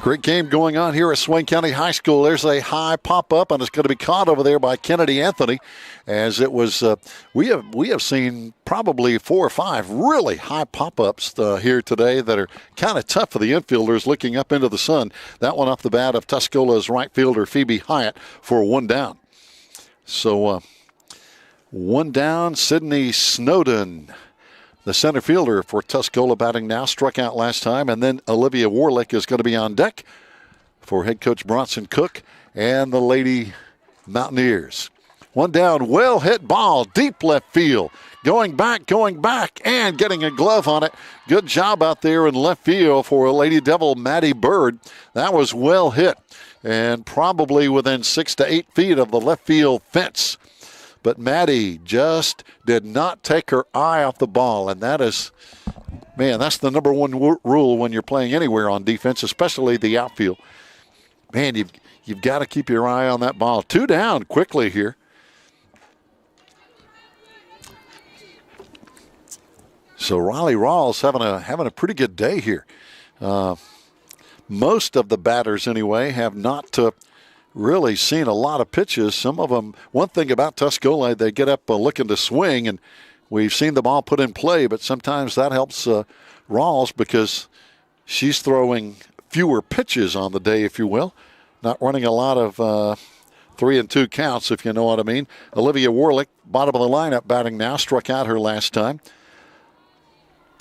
Speaker 1: Great game going on here at Swain County High School. There's a high pop-up, and it's going to be caught over there by Kennedy Anthony, as it was. We have seen probably 4 or 5 really high pop-ups here today that are kind of tough for the infielders looking up into the sun. That one off the bat of Tuscola's right fielder Phoebe Hyatt for 1 down. So One down, Sydney Snowden, the center fielder for Tuscola, batting now. Struck out last time. And then Olivia Warlick is going to be on deck for head coach Bronson Cook and the Lady Mountaineers. One down, well hit ball, deep left field. Going back, and getting a glove on it. Good job out there in left field for Lady Devil Maddie Bird. That was well hit and probably within 6 to 8 feet of the left field fence. But Maddie just did not take her eye off the ball, and that is, man, that's the number one rule when you're playing anywhere on defense, especially the outfield. Man, you've got to keep your eye on that ball. 2 down quickly here. So Riley Rawls having a pretty good day here. Most of the batters, anyway, have not really seen a lot of pitches. Some of them, one thing about Tuscola, they get up looking to swing, and we've seen the ball put in play, but sometimes that helps Rawls because she's throwing fewer pitches on the day, if you will, not running a lot of 3-2 counts, if you know what I mean. Olivia Warlick, bottom of the lineup, batting now, struck out her last time.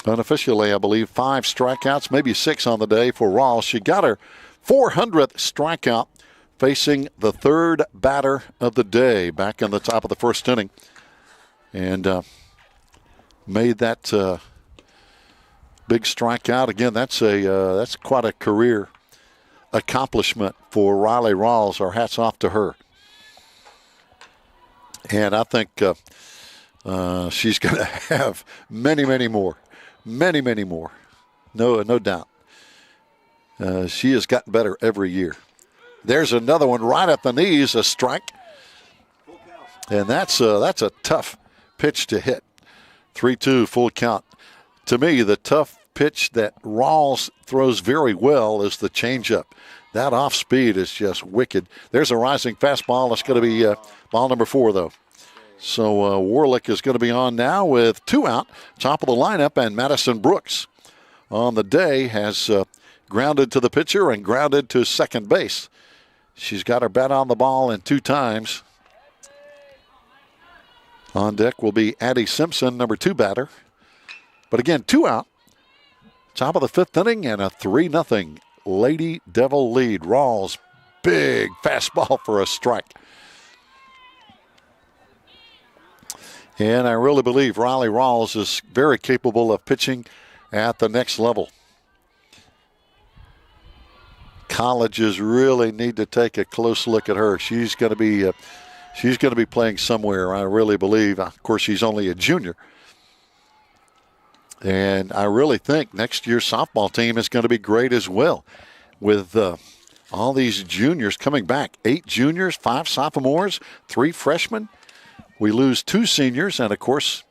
Speaker 1: Unofficially, I believe, 5 strikeouts, maybe 6 on the day for Rawls. She got her 400th strikeout facing the third batter of the day back in the top of the first inning. And made that big strikeout. Again, that's quite a career accomplishment for Riley Rawls. Our hats off to her. And I think she's going to have many, many more. Many, many more. No doubt. She has gotten better every year. There's another one right at the knees, a strike. And that's a tough pitch to hit. 3-2, full count. To me, the tough pitch that Rawls throws very well is the changeup. That off speed is just wicked. There's a rising fastball. It's going to be ball number 4, though. So Warlick is going to be on now with 2 out, top of the lineup, and Madison Brooks on the day has grounded to the pitcher and grounded to second base. She's got her bat on the ball in 2 times. On deck will be Addie Simpson, number 2 batter. But again, 2 out, top of the 5th inning, and a 3-0 Lady Devil lead. Rawls, big fastball for a strike. And I really believe Riley Rawls is very capable of pitching at the next level. Colleges really need to take a close look at her. She's going to be playing somewhere, I really believe. Of course, she's only a junior. And I really think next year's softball team is going to be great as well, with all these juniors coming back. 8 juniors, 5 sophomores, 3 freshmen. We lose 2 seniors, and of course,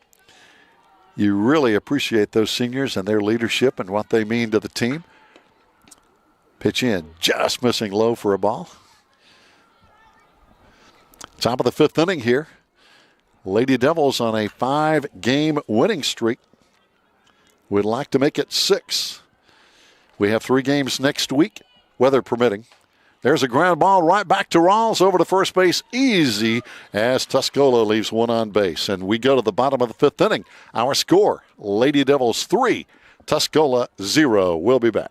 Speaker 1: you really appreciate those seniors and their leadership and what they mean to the team. Pitch in, just missing low for a ball. Top of the 5th inning here. Lady Devils on a 5-game winning streak. Would like to make it 6. We have 3 games next week, weather permitting. There's a ground ball right back to Rawls over to first base. Easy as Tuscola leaves 1 on base. And we go to the bottom of the 5th inning. Our score, Lady Devils 3, Tuscola 0. We'll be back.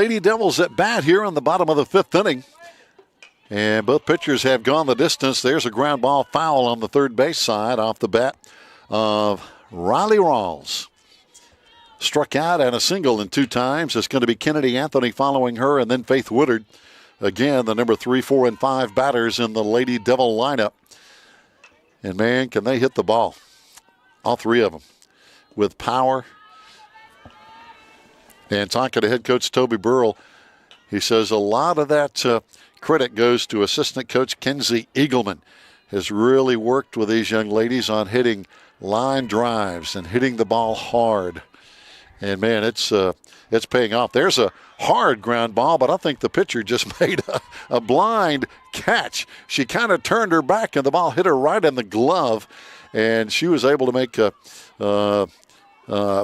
Speaker 1: Lady Devils at bat here in the bottom of the 5th inning. And both pitchers have gone the distance. There's a ground ball foul on the third base side off the bat of Riley Rawls. Struck out and a single in 2 times. It's going to be Kennedy Anthony following her, and then Faith Woodard. Again, the number 3, 4, and 5 batters in the Lady Devil lineup. And, man, can they hit the ball. All 3 of them with power. And talking to head coach Toby Burrell, he says a lot of that credit goes to assistant coach Kenzie Eagleman. Has really worked with these young ladies on hitting line drives and hitting the ball hard. And, man, it's paying off. There's a hard ground ball, but I think the pitcher just made a blind catch. She kind of turned her back, and the ball hit her right in the glove, and she was able to make a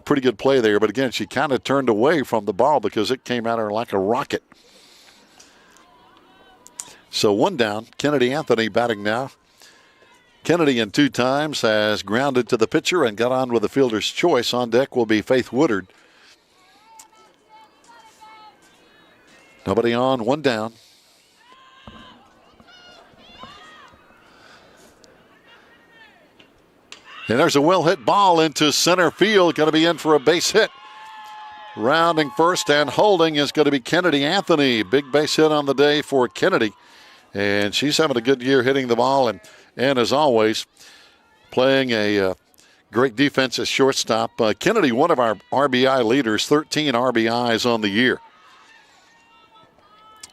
Speaker 1: pretty good play there. But, again, she kind of turned away from the ball because it came at her like a rocket. So 1 down. Kennedy Anthony batting now. Kennedy in 2 times has grounded to the pitcher and got on with the fielder's choice. On deck will be Faith Woodard. Nobody on, 1 down. And there's a well-hit ball into center field. Going to be in for a base hit. Rounding first and holding is going to be Kennedy Anthony. Big base hit on the day for Kennedy. And she's having a good year hitting the ball. And as always, playing a great defense at shortstop. Kennedy, one of our RBI leaders, 13 RBIs on the year.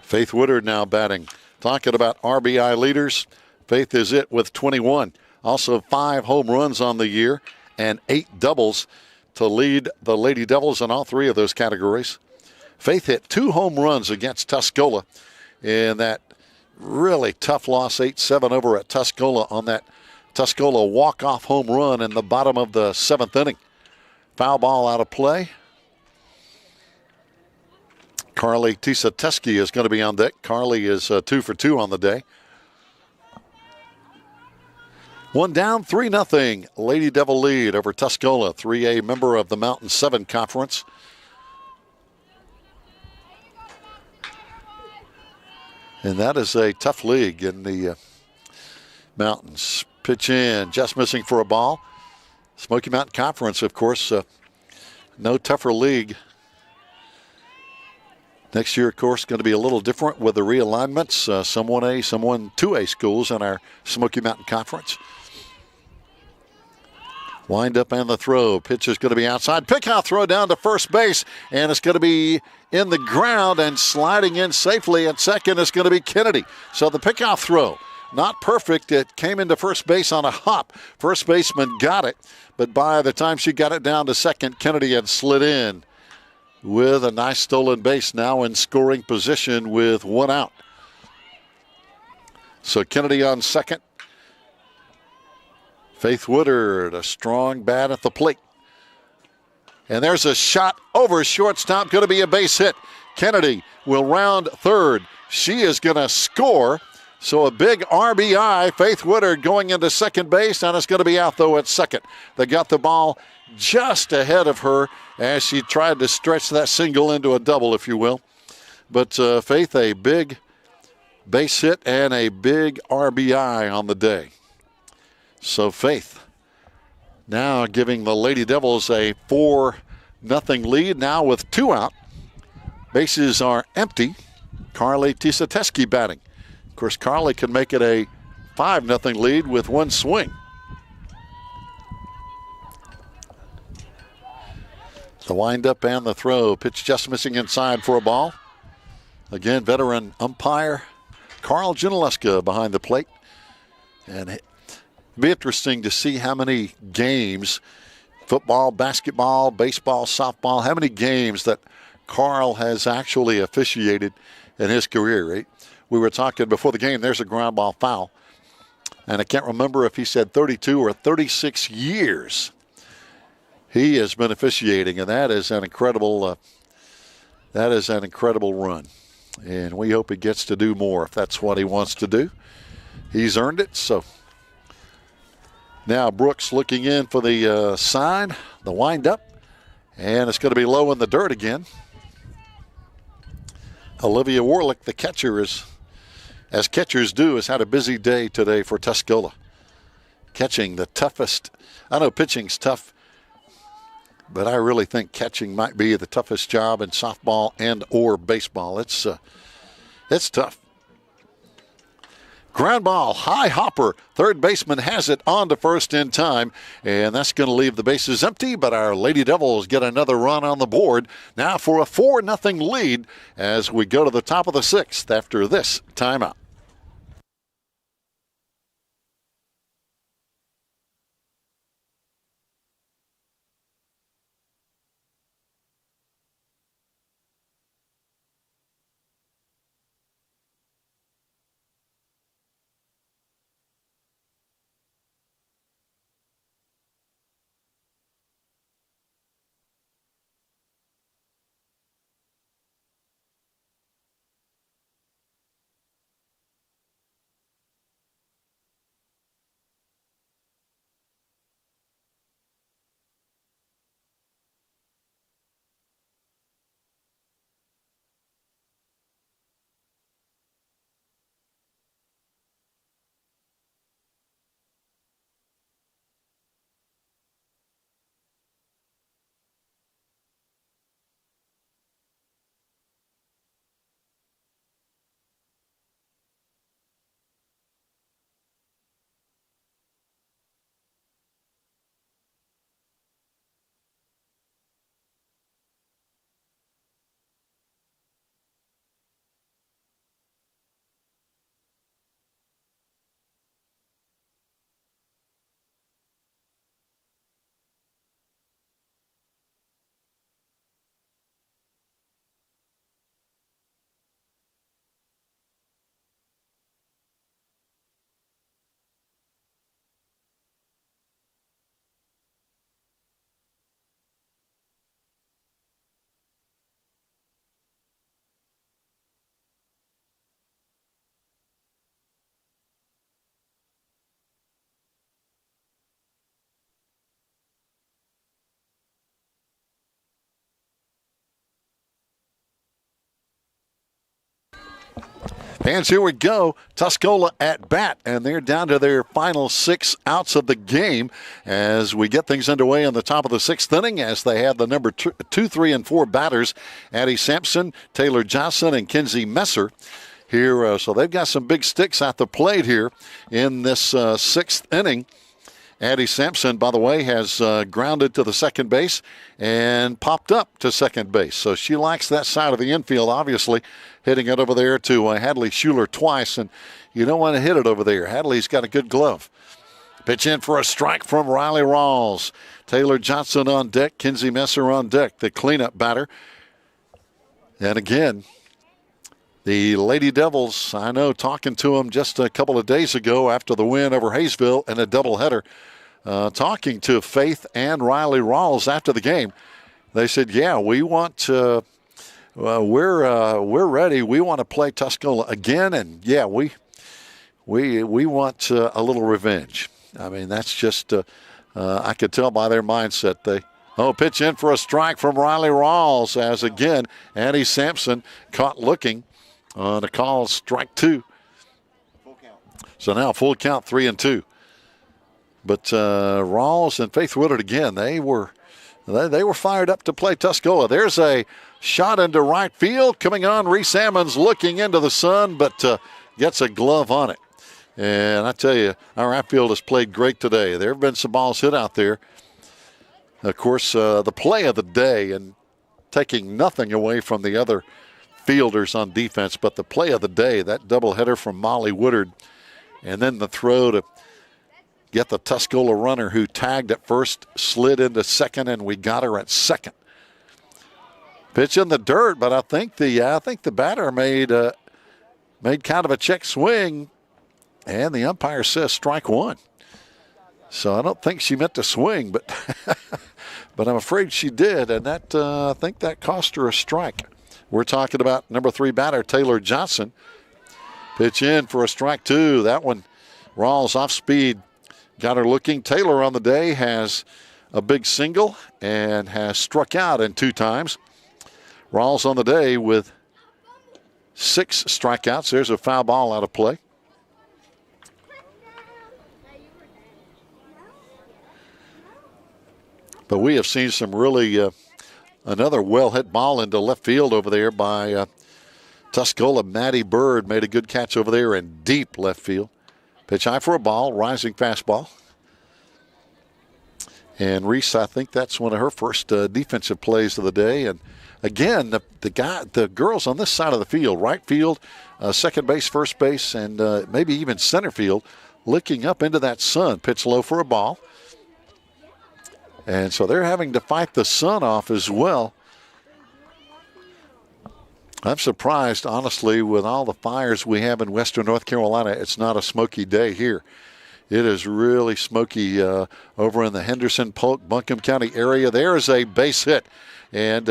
Speaker 1: Faith Woodard now batting. Talking about RBI leaders, Faith is it with 21. Also 5 home runs on the year and 8 doubles to lead the Lady Devils in all 3 of those categories. Faith hit 2 home runs against Tuscola in that really tough loss, 8-7 over at Tuscola on that Tuscola walk-off home run in the bottom of the 7th inning. Foul ball out of play. Carly Tisateski is going to be on deck. Carly is 2 for 2 on the day. 1 down, 3-0. Lady Devil lead over Tuscola, 3A member of the Mountain 7 Conference. And that is a tough league in the Mountains. Pitch in, just missing for a ball. Smoky Mountain Conference, of course, no tougher league. Next year, of course, going to be a little different with the realignments. Some 1A, some 2A schools in our Smoky Mountain Conference. Wind up and the throw. Pitch is going to be outside. Pickoff throw down to first base, and it's going to be in the ground and sliding in safely at second is going to be Kennedy. So the pickoff throw, not perfect. It came into first base on a hop. First baseman got it, but by the time she got it down to second, Kennedy had slid in with a nice stolen base, now in scoring position with 1 out. So Kennedy on second. Faith Woodard, a strong bat at the plate. And there's a shot over shortstop, going to be a base hit. Kennedy will round third. She is going to score. So a big RBI. Faith Woodard going into second base, and it's going to be out, though, at second. They got the ball just ahead of her as she tried to stretch that single into a double, if you will. But Faith, a big base hit and a big RBI on the day. So Faith now giving the Lady Devils a 4-0 lead, now with 2 out. Bases are empty. Carly Tisateski batting. Of course, Carly can make it a 5-0 lead with 1 swing. The windup and the throw. Pitch just missing inside for a ball. Again, veteran umpire Carl Janaleska behind the plate. And it'd be interesting to see how many games, football, basketball, baseball, softball, how many games that Carl has actually officiated in his career. Right? We were talking before the game, there's a ground ball foul. And I can't remember if he said 32 or 36 years he has been officiating, and that is an incredible run. And we hope he gets to do more if that's what he wants to do. He's earned it. So now Brooks looking in for the sign, the windup, and it's going to be low in the dirt again. Olivia Warlick, the catcher, as catchers do, has had a busy day today for Tuscola. Catching the toughest. I know pitching's tough, but I really think catching might be the toughest job in softball and or baseball. It's tough. Ground ball, high hopper. Third baseman has it on to first in time, and that's going to leave the bases empty, but our Lady Devils get another run on the board now for a 4-0 lead as we go to the top of the sixth after this timeout. And here we go. Tuscola at bat, and they're down to their final 6 outs of the game as we get things underway in the top of the 6th inning as they have the number 2, 3, and 4 batters, Addie Sampson, Taylor Johnson, and Kinsey Messer here. So they've got some big sticks at the plate here in this 6th inning. Addie Sampson, by the way, has grounded to the second base and popped up to second base. So she likes that side of the infield, obviously, hitting it over there to Hadley Schuler twice. And you don't want to hit it over there. Hadley's got a good glove. Pitch in for a strike from Riley Rawls. Taylor Johnson on deck, Kinsey Messer on deck, the cleanup batter. And again, the Lady Devils, I know, talking to them just a couple of days ago after the win over Hayesville in a doubleheader, talking to Faith and Riley Rawls after the game. They said, yeah, we want we're ready. We want to play Tuscola again, and yeah, we want a little revenge. I mean, that's just I could tell by their mindset. Pitch in for a strike from Riley Rawls as again Addie Sampson caught looking on a call, strike 2.
Speaker 2: Full count.
Speaker 1: So now full count, 3-2. But Rawls and Faith Woodard again, they were fired up to play Tuscola. There's a shot into right field coming on. Reese Ammons looking into the sun, but gets a glove on it. And I tell you, our outfield has played great today. There have been some balls hit out there. Of course, the play of the day, and taking nothing away from the other fielders on defense, but the play of the day, that doubleheader from Molly Woodard, and then the throw to get the Tuscola runner who tagged at first, slid into second, and we got her at second. Pitch in the dirt, but I think the batter made kind of a check swing, and the umpire says strike 1. So I don't think she meant to swing, but but I'm afraid she did, and that I think that cost her a strike. We're talking about number 3 batter Taylor Johnson. Pitch in for a strike 2. That one, Rawls off speed, got her looking. Taylor on the day has a big single and has struck out in 2 times. Rawls on the day with 6 strikeouts. There's a foul ball out of play. But we have seen some really, another well-hit ball into left field over there by Tuscola. Matty Bird made a good catch over there in deep left field. Pitch high for a ball, rising fastball. And Reese, I think that's one of her first defensive plays of the day. And again, the girls on this side of the field, right field, second base, first base, and maybe even center field, looking up into that sun. Pitch low for a ball. And so they're having to fight the sun off as well. I'm surprised, honestly, with all the fires we have in western North Carolina, it's not a smoky day here. It is really smoky over in the Henderson, Polk, Buncombe County area. There is a base hit. And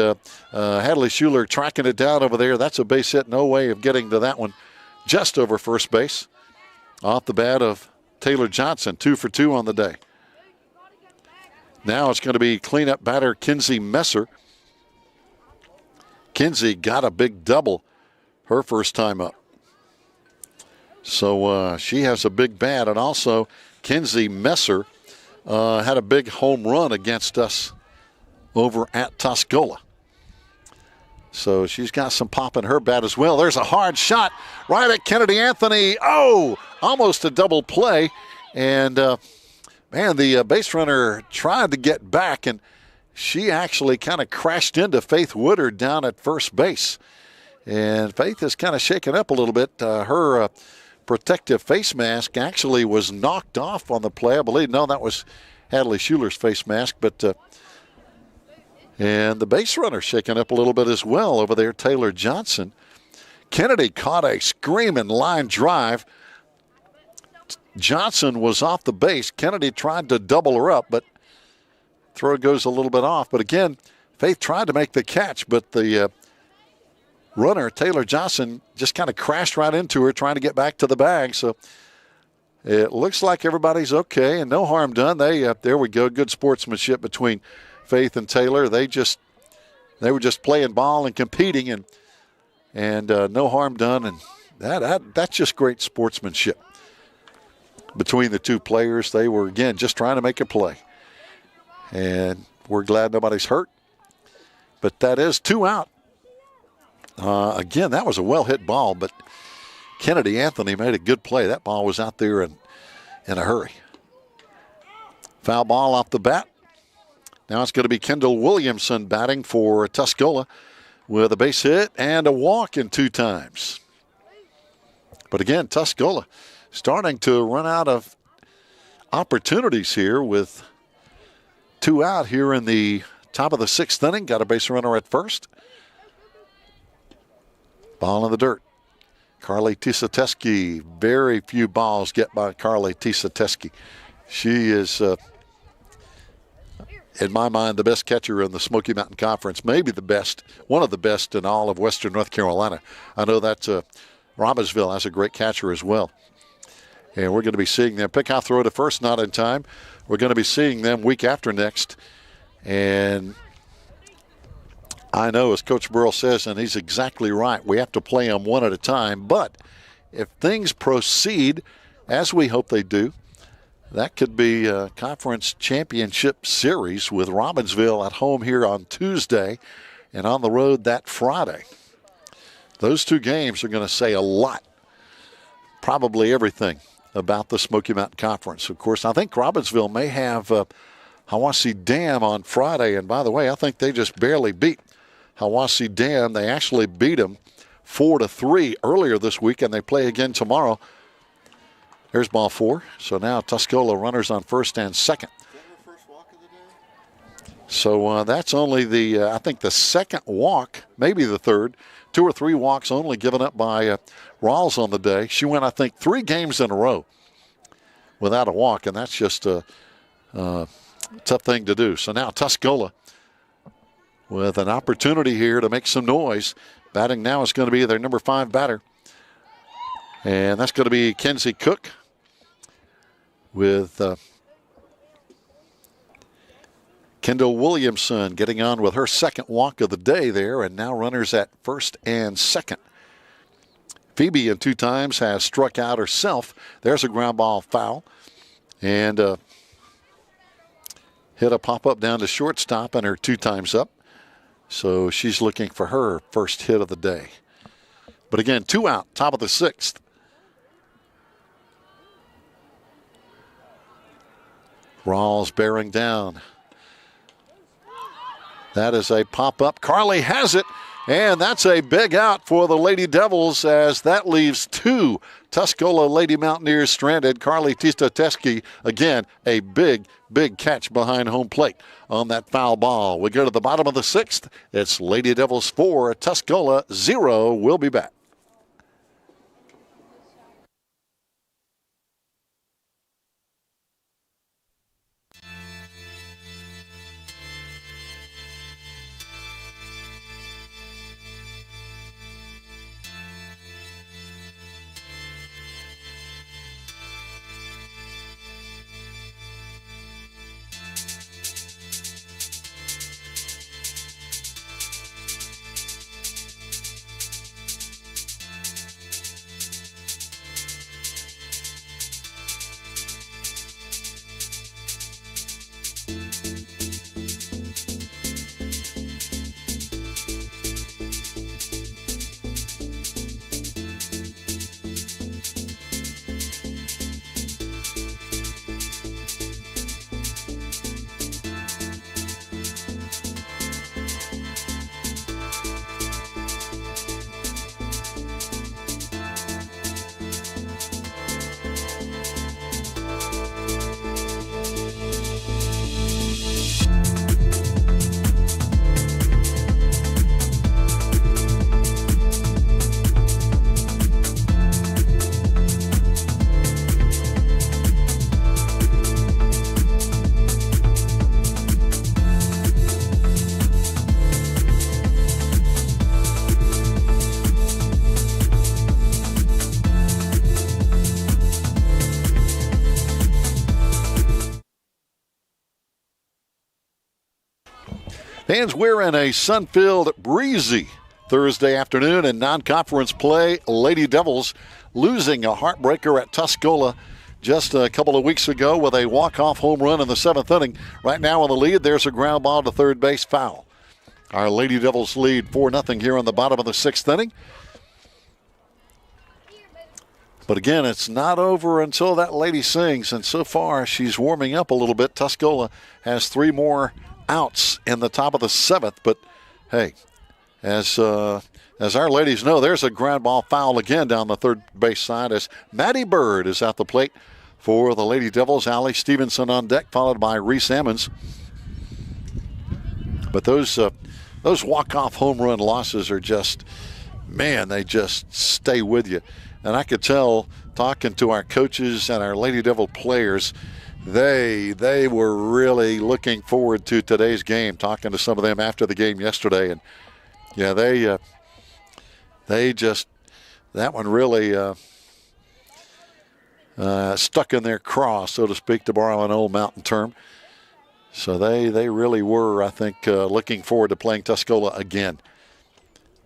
Speaker 1: Hadley Schuler tracking it down over there. That's a base hit. No way of getting to that one. Just over first base. Off the bat of Taylor Johnson. 2 for 2 on the day. Now it's going to be cleanup batter Kinsey Messer. Kinsey got a big double her first time up. So she has a big bat. And also Kinsey Messer had a big home run against us over at Tuscola. So she's got some pop in her bat as well. There's a hard shot right at Kennedy Anthony. Oh, almost a double play. And man, the base runner tried to get back, and she actually kind of crashed into Faith Woodard down at first base. And Faith is kind of shaken up a little bit. Her protective face mask actually was knocked off on the play, I believe. No, that was Hadley Schuler's face mask. But and the base runner shaken up a little bit as well over there, Taylor Johnson. Kennedy caught a screaming line drive. Johnson was off the base. Kennedy tried to double her up, but throw goes a little bit off. But again, Faith tried to make the catch, but the runner, Taylor Johnson, just kind of crashed right into her trying to get back to the bag. So it looks like everybody's okay and no harm done. There we go. Good sportsmanship between Faith and Taylor. They were just playing ball and competing, and no harm done. And that's just great sportsmanship between the two players. They were, again, just trying to make a play. And we're glad nobody's hurt. But that is 2 out. Again, that was a well-hit ball, but Kennedy Anthony made a good play. That ball was out there in a hurry. Foul ball off the bat. Now it's going to be Kendall Williamson batting for Tuscola with a base hit and a walk in 2 times. But again, Tuscola starting to run out of opportunities here with 2 out here in the top of the 6th inning. Got a base runner at first. Ball in the dirt. Carly Tisateski. Very few balls get by Carly Tisateski. She is, in my mind, the best catcher in the Smoky Mountain Conference. Maybe the best, one of the best in all of western North Carolina. I know that Robbinsville has a great catcher as well. And we're going to be seeing them. Pickoff throw to first, not in time. We're going to be seeing them week after next. And I know, as Coach Burrell says, and he's exactly right, we have to play them one at a time. But if things proceed as we hope they do, that could be a conference championship series with Robbinsville at home here on Tuesday and on the road that Friday. Those 2 games are going to say a lot, probably everything, about the Smoky Mountain Conference. Of course, I think Robbinsville may have Hiwassee Dam on Friday. And by the way, I think they just barely beat Hiwassee Dam. They actually beat them 4-3 earlier this week, and they play again tomorrow. There's ball 4. So now Tuscola runners on first and second. So that's only I think the second walk, maybe the third. 2 or 3 walks only given up by Rawls on the day. She went, I think, 3 games in a row without a walk, and that's just a tough thing to do. So now Tuscola with an opportunity here to make some noise. Batting now is going to be their number 5 batter, and that's going to be Kenzie Cook with Kendall Williamson getting on with her second walk of the day there, and now runners at first and second. Phoebe in 2 times has struck out herself. There's a ground ball foul. And hit a pop-up down to shortstop and her 2 times up. So she's looking for her first hit of the day. But again, 2 out, top of the 6th. Rawls bearing down. That is a pop-up. Carly has it, and that's a big out for the Lady Devils as that leaves 2 Tuscola Lady Mountaineers stranded. Carly Tistoteski, again, a big catch behind home plate on that foul ball. We go to the bottom of the 6th. It's Lady Devils 4, Tuscola 0. We'll be back. Fans, we're in a sun-filled, breezy Thursday afternoon in non-conference play. Lady Devils losing a heartbreaker at Tuscola just a couple of weeks ago with a walk-off home run in the 7th inning. Right now in the lead, there's a ground ball to third base foul. Our Lady Devils lead 4-0 here in the bottom of the 6th inning. But again, it's not over until that lady sings, and so far she's warming up a little bit. Tuscola has 3 more outs in the top of the 7th, but hey, as our ladies know, there's a ground ball foul again down the third base side as Maddie Bird is at the plate for the Lady Devils. Allie Stevenson on deck, followed by Reese Ammons. But those walk-off home run losses are just, man, they just stay with you. And I could tell, talking to our coaches and our Lady Devil players, they were really looking forward to today's game. Talking to some of them after the game yesterday, and yeah, they just, that one really stuck in their craw, so to speak, to borrow an old mountain term. So they really were, I think, looking forward to playing Tuscola again.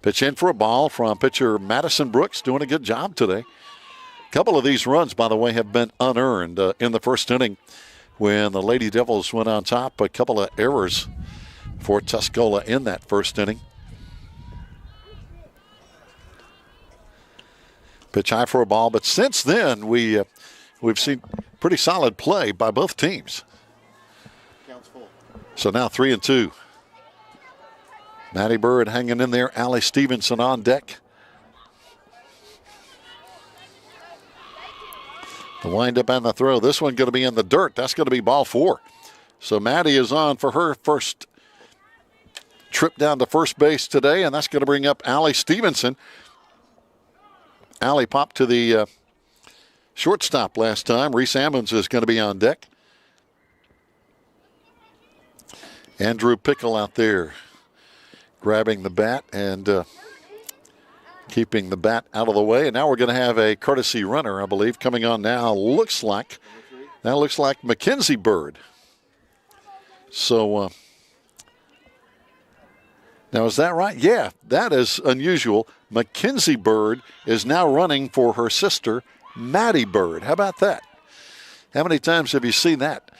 Speaker 1: Pitch in for a ball from pitcher Madison Brooks, doing a good job today. A couple of these runs, by the way, have been unearned in the first inning when the Lady Devils went on top. A couple of errors for Tuscola in that first inning. Pitch high for a ball, but since then we've seen pretty solid play by both teams.
Speaker 2: Counts full.
Speaker 1: So now 3-2. Maddie Bird hanging in there. Allie Stevenson on deck. The windup and the throw. This one going to be in the dirt. That's going to be ball 4. So Maddie is on for her first trip down to first base today, and that's going to bring up Allie Stevenson. Allie popped to the shortstop last time. Reese Ammons is going to be on deck. Andrew Pickle out there grabbing the bat and keeping the bat out of the way. And now we're going to have a courtesy runner, I believe, coming on now. Looks like Mackenzie Bird. So now, is that right? Yeah, that is unusual. Mackenzie Bird is now running for her sister, Maddie Bird. How about that? How many times have you seen that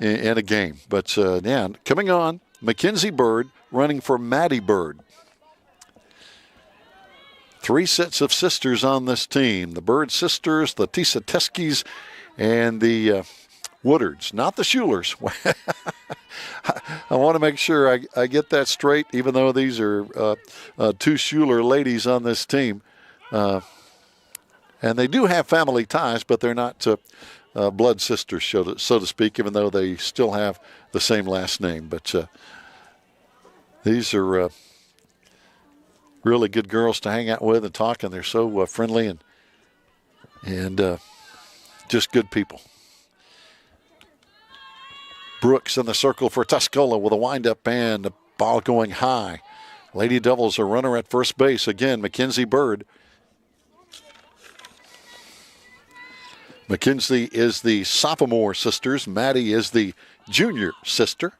Speaker 1: in a game? But yeah, coming on, Mackenzie Bird running for Maddie Bird. 3 sets of sisters on this team. The Bird sisters, the Tisa Teskes, and the Woodards, not the Schulers. I want to make sure I get that straight, even though these are 2 Schuler ladies on this team. And they do have family ties, but they're not blood sisters, so to speak, even though they still have the same last name. But these are really good girls to hang out with and talk, and they're so friendly and just good people. Brooks in the circle for Tuscola with a windup and the ball going high. Lady Devils a runner at first base. Again, Mackenzie Bird. Mackenzie is the sophomore sisters. Maddie is the junior sister.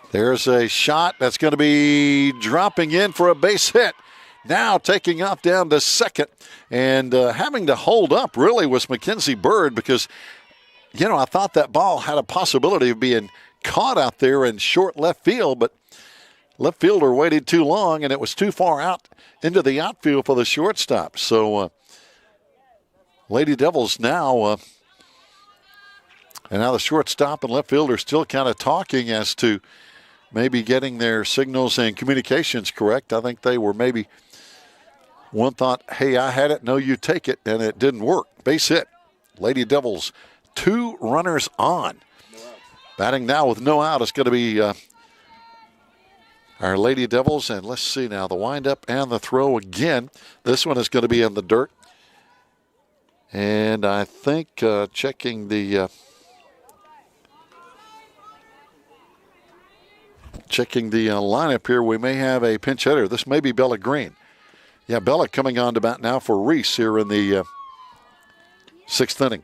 Speaker 1: There's a shot that's going to be dropping in for a base hit. Now taking off down to second and having to hold up really was Mackenzie Bird because, you know, I thought that ball had a possibility of being caught out there in short left field, but left fielder waited too long and it was too far out into the outfield for the shortstop. So Lady Devils now, and now the shortstop and left fielder still kind of talking as to maybe getting their signals and communications correct. I think they were maybe one thought, hey, I had it, no, you take it, and it didn't work. Base hit. Lady Devils, 2 runners on. Batting now with no out is going to be our Lady Devils. And let's see now, the windup and the throw again. This one is going to be in the dirt. And I think checking the lineup here, we may have a pinch hitter. This may be Bella Green. Yeah, Bella coming on to bat now for Reese here in the 6th inning.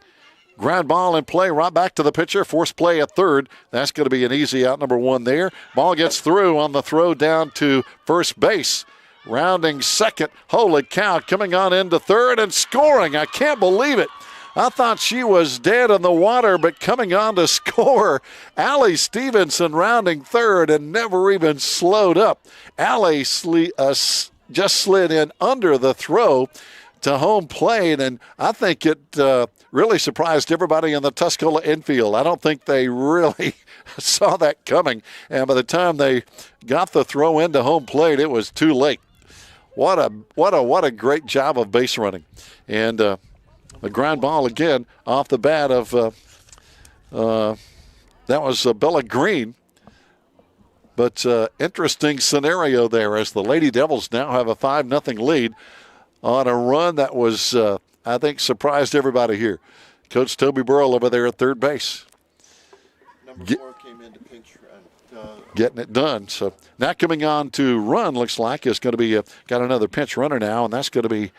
Speaker 1: Ground ball in play, right back to the pitcher. Force play at third. That's going to be an easy out, number 1 there. Ball gets through on the throw down to first base. Rounding second. Holy cow, coming on into third and scoring. I can't believe it. I thought she was dead in the water, but coming on to score, Allie Stevenson rounding third and never even slowed up. Allie just slid in under the throw to home plate, and I think it really surprised everybody in the Tuscola infield. I don't think they really saw that coming, and by the time they got the throw into home plate, it was too late. What a great job of base running, and the ground ball again off the bat of that was Bella Green. But interesting scenario there as the Lady Devils now have a 5-0 lead on a run that was, I think, surprised everybody here. Coach Toby Burrell over there at third base.
Speaker 2: Number 4 came in to pinch run.
Speaker 1: Getting it done. So now coming on to run, looks like it's going to be got another pinch runner now, and that's going to be,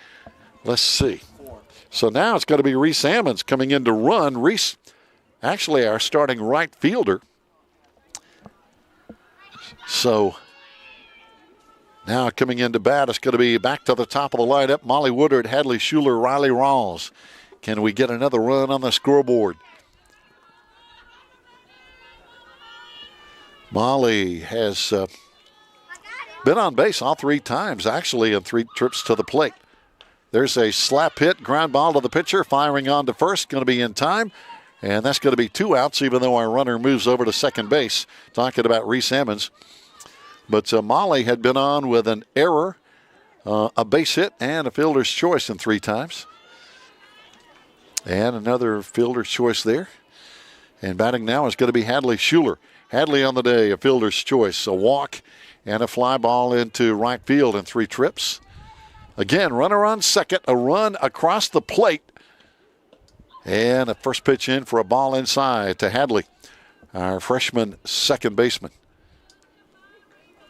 Speaker 1: let's see.
Speaker 2: 4.
Speaker 1: So now it's going to be Reese Ammons coming in to run. Reese, actually our starting right fielder. So now coming into bat, it's going to be back to the top of the lineup. Molly Woodard, Hadley Schuler, Riley Rawls. Can we get another run on the scoreboard? Molly has been on base all 3 times, actually, in 3 trips to the plate. There's a slap hit, ground ball to the pitcher, firing on to first, going to be in time. And that's going to be 2 outs, even though our runner moves over to second base. Talking about Reese Ammons. But Molly had been on with an error, a base hit, and a fielder's choice in 3 times. And another fielder's choice there. And batting now is going to be Hadley Schuler. Hadley on the day, a fielder's choice, a walk, and a fly ball into right field in 3 trips. Again, runner on second, a run across the plate. And a first pitch in for a ball inside to Hadley, our freshman second baseman.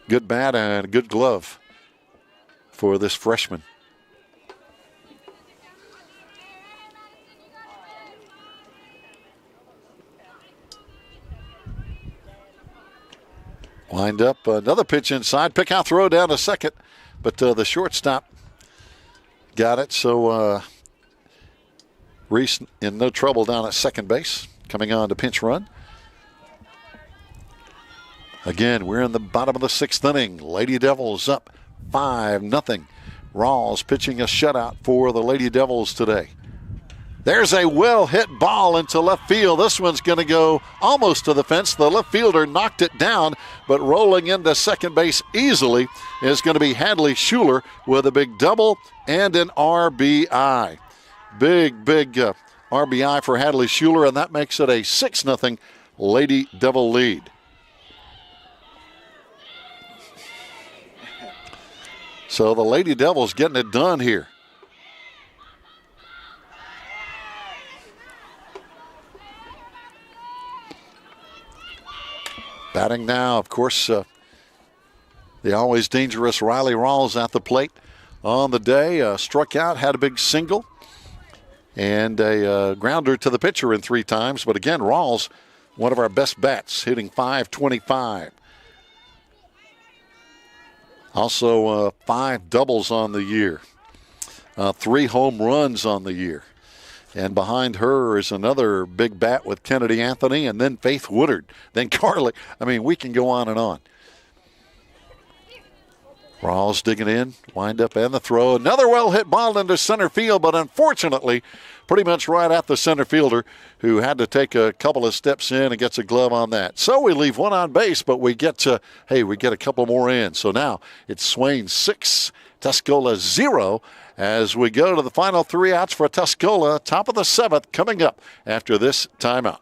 Speaker 1: Good bat and a good glove for this freshman. Lined up another pitch inside. Pick out throw down to second, but the shortstop got it. So Reese in no trouble down at second base. Coming on to pinch run. Again, we're in the bottom of the sixth inning. Lady Devils up 5-0. Rawls pitching a shutout for the Lady Devils today. There's a well-hit ball into left field. This one's going to go almost to the fence. The left fielder knocked it down, but rolling into second base easily is going to be Hadley Schuler with a big double and an RBI. Big RBI for Hadley Schuler, and that makes it a 6-0 Lady Devil lead. So the Lady Devils getting it done here. Batting now, of course, the always dangerous Riley Rawls at the plate on the day. Struck out, had a big single, and a grounder to the pitcher in 3 times. But again, Rawls, one of our best bats, hitting .525. Also 5 doubles on the year, 3 home runs on the year. And behind her is another big bat with Kennedy Anthony, and then Faith Woodard, then Carly. I mean, we can go on and on. Rawls digging in, wind up and the throw. Another well-hit ball into center field, but unfortunately, pretty much right at the center fielder, who had to take a couple of steps in and gets a glove on that. So we leave 1 on base, but we get a couple more in. So now it's Swain 6, Tuscola 0, as we go to the final 3 outs for Tuscola, top of the 7th, coming up after this timeout.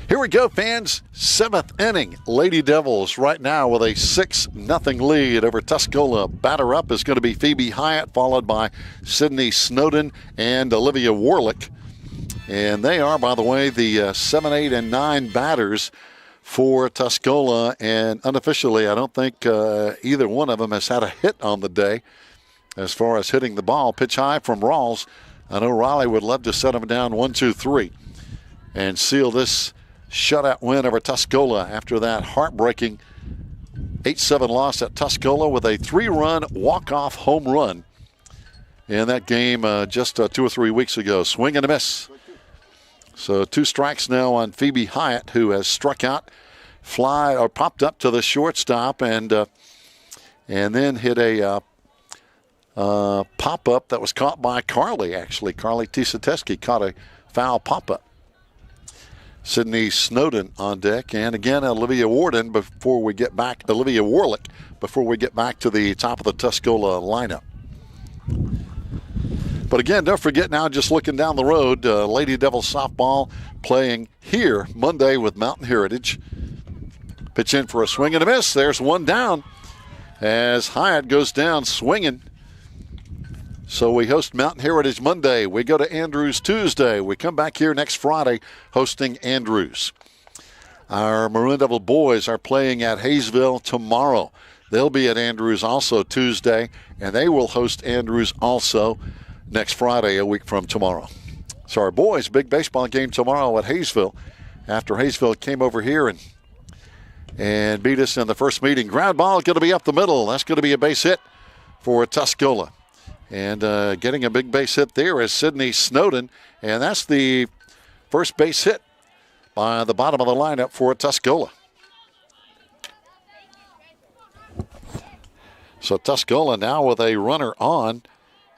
Speaker 1: Here we go, fans. 7th inning. Lady Devils right now with a 6-0 lead over Tuscola. Batter up is going to be Phoebe Hyatt, followed by Sydney Snowden and Olivia Warlick. And they are, by the way, the 7, 8, and 9 batters for Tuscola. And unofficially, I don't think either one of them has had a hit on the day as far as hitting the ball. Pitch high from Rawls. I know Riley would love to set him down 1-2-3 and seal this shutout win over Tuscola after that heartbreaking 8-7 loss at Tuscola with a 3-run walk-off home run in that game just 2 or 3 weeks ago. Swing and a miss. So 2 strikes now on Phoebe Hyatt, who has struck out, popped up to the shortstop, and then hit a pop-up that was caught by Carly, actually. Carly Tisateski caught a foul pop-up. Sydney Snowden on deck, and again Olivia Warlick before we get back to the top of the Tuscola lineup. But again, don't forget now, just looking down the road, Lady Devils softball playing here Monday with Mountain Heritage. Pitch in for a swing and a miss. There's one down as Hyatt goes down swinging. So we host Mountain Heritage Monday. We go to Andrews Tuesday. We come back here next Friday hosting Andrews. Our Maroon Devil boys are playing at Hayesville tomorrow. They'll be at Andrews also Tuesday, and they will host Andrews also next Friday, a week from tomorrow. So our boys, big baseball game tomorrow at Hayesville after Hayesville came over here and beat us in the first meeting. Ground ball going to be up the middle. That's going to be a base hit for Tuscola. And getting a big base hit there is Sydney Snowden, and that's the first base hit by the bottom of the lineup for Tuscola. So Tuscola now with a runner on,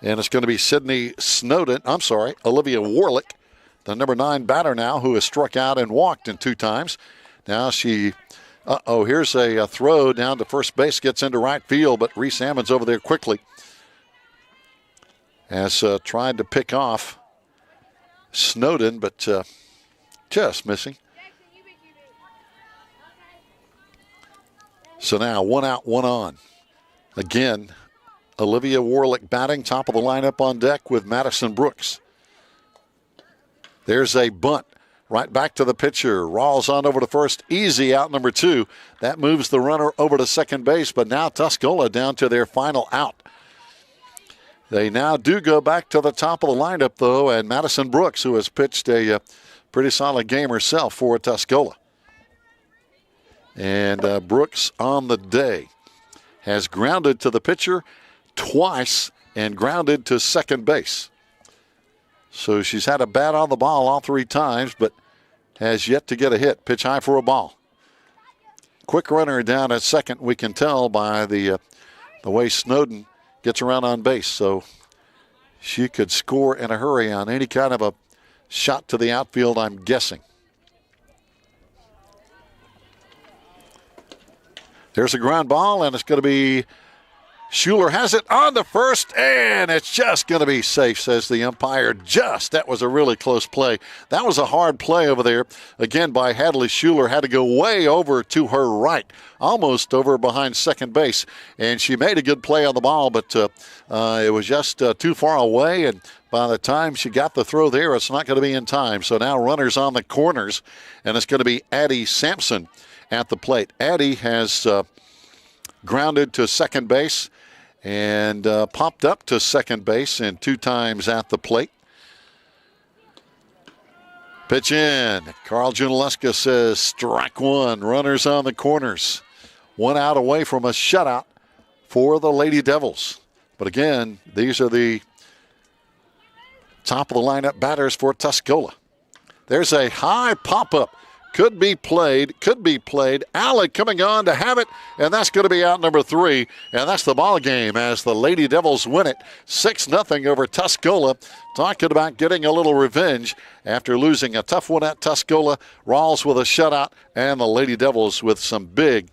Speaker 1: and it's going to be Olivia Warlick, the number 9 batter now, who has struck out and walked in 2 times. Now here's a throw down to first base, gets into right field, but Reese Ammons over there quickly has tried to pick off Snowden, but just missing. So now 1 out, 1 on. Again, Olivia Warlick batting, top of the lineup on deck with Madison Brooks. There's a bunt right back to the pitcher. Rawls on over to first, easy out number 2. That moves the runner over to second base, but now Tuscola down to their final out. They now do go back to the top of the lineup, though, and Madison Brooks, who has pitched a pretty solid game herself for Tuscola. And Brooks on the day has grounded to the pitcher twice and grounded to second base. So she's had a bat on the ball all 3 times, but has yet to get a hit. Pitch high for a ball. Quick runner down at second, we can tell by the way Snowden gets around on base. So she could score in a hurry on any kind of a shot to the outfield, I'm guessing. There's a ground ball, and it's going to be Schuler has it on the first, and it's just going to be safe, says the umpire. That was a really close play. That was a hard play over there, again, by Hadley Schuler. Had to go way over to her right, almost over behind second base. And she made a good play on the ball, but it was just too far away, and by the time she got the throw there, it's not going to be in time. So now runners on the corners, and it's going to be Addie Sampson at the plate. Addie has grounded to second base and popped up to second base and 2 times at the plate. Pitch in. Carl Junaluska says strike 1. Runners on the corners. 1 out away from a shutout for the Lady Devils. But again, these are the top of the lineup batters for Tuscola. There's a high pop-up. Could be played. Alec coming on to have it, and that's going to be out number 3. And that's the ball game as the Lady Devils win it 6-0 over Tuscola. Talking about getting a little revenge after losing a tough one at Tuscola. Rawls with a shutout, and the Lady Devils with some big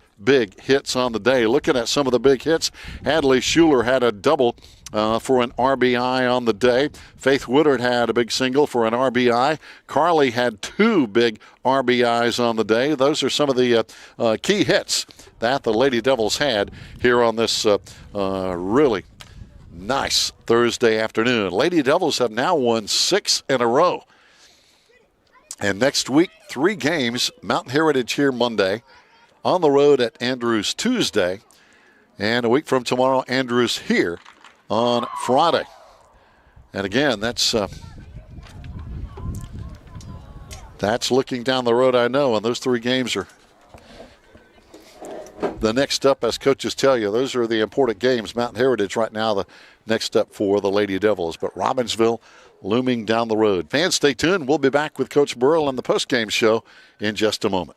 Speaker 1: hits on the day. Looking at some of the big hits, Hadley Schuler had a double for an RBI on the day. Faith Woodard had a big single for an RBI. Carly had 2 big RBIs on the day. Those are some of the key hits that the Lady Devils had here on this really nice Thursday afternoon. Lady Devils have now won 6 in a row. And next week, 3 games. Mountain Heritage here Monday. On the road at Andrews Tuesday. And a week from tomorrow, Andrews here on Friday. And again, that's looking down the road, I know, and those 3 games are the next up, as coaches tell you. Those are the important games. Mountain Heritage right now, the next up for the Lady Devils, but Robbinsville looming down the road. Fans, stay tuned. We'll be back with Coach Burrell on the postgame show in just a moment.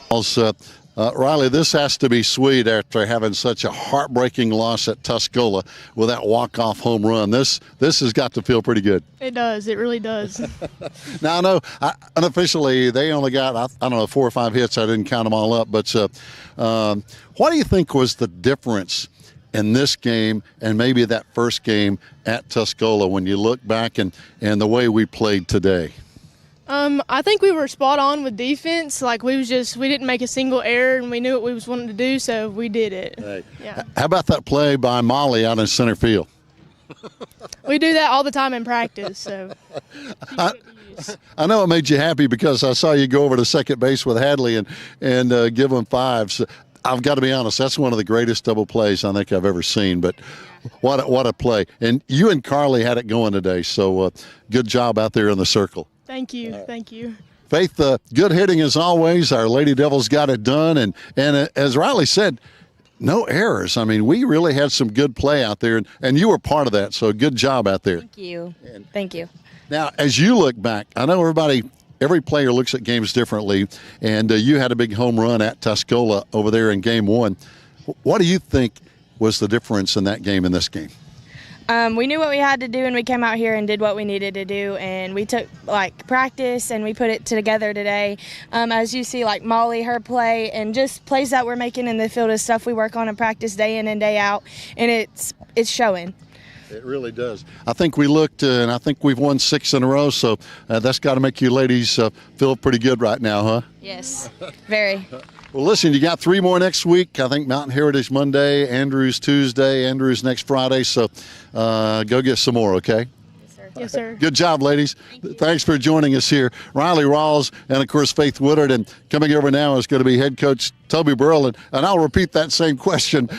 Speaker 1: Riley, this has to be sweet after having such a heartbreaking loss at Tuscola with that walk-off home run. This has got to feel pretty good.
Speaker 4: It does. It really does.
Speaker 1: Now, I know unofficially they only got, I don't know, 4 or 5 hits. I didn't count them all up. But what do you think was the difference in this game and maybe that first game at Tuscola when you look back and the way we played today?
Speaker 4: I think we were spot on with defense. Like we didn't make a single error, and we knew what we was wanting to do, so we did it.
Speaker 1: Hey.
Speaker 4: Yeah.
Speaker 1: How about that play by Molly out in center field?
Speaker 4: We do that all the time in practice, so.
Speaker 1: I know it made you happy because I saw you go over to second base with Hadley and give them 5. So I've got to be honest, that's one of the greatest double plays I think I've ever seen. But what a play! And you and Carly had it going today, so good job out there in the circle.
Speaker 4: Thank you. Thank you.
Speaker 1: Faith, good hitting as always. Our Lady Devils got it done. And as Riley said, no errors. I mean, we really had some good play out there, and you were part of that. So good job out there.
Speaker 5: Thank you. Thank you.
Speaker 1: Now, as you look back, I know every player looks at games differently, and you had a big home run at Tuscola over there in game 1. What do you think was the difference in that game and this game?
Speaker 5: We knew what we had to do, and we came out here and did what we needed to do, and we took practice and we put it together today. As you see, Molly, her play, and just plays that we're making in the field is stuff we work on in practice day in and day out, and it's showing.
Speaker 1: It really does. I think we looked, and I think we've won 6 in a row, so that's got to make you ladies feel pretty good right now, huh?
Speaker 5: Yes, very.
Speaker 1: Well, listen, you got 3 more next week. I think Mountain Heritage Monday, Andrews Tuesday, Andrews next Friday. So go get some more, okay?
Speaker 5: Yes, sir.
Speaker 4: Yes, sir.
Speaker 1: Good job, ladies. Thanks for joining us here. Riley Rawls and, of course, Faith Woodard. And coming over now is going to be head coach Toby Burrell. And I'll repeat that same question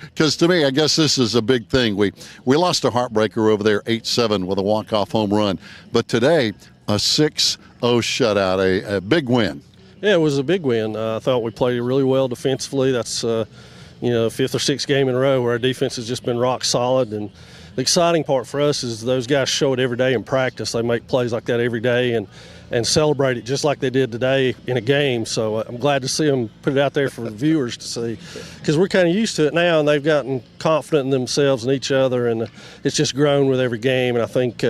Speaker 1: because to me, I guess this is a big thing. We lost a heartbreaker over there, 8-7 with a walk-off home run. But today, a 6-0 shutout, a big win.
Speaker 6: Yeah, it was a big win. I thought we played really well defensively. That's, 5th or 6th game in a row where our defense has just been rock solid. And the exciting part for us is those guys show it every day in practice. They make plays like that every day and celebrate it just like they did today in a game. So I'm glad to see them put it out there for the viewers to see because we're kind of used to it now, and they've gotten confident in themselves and each other, and it's just grown with every game. And I think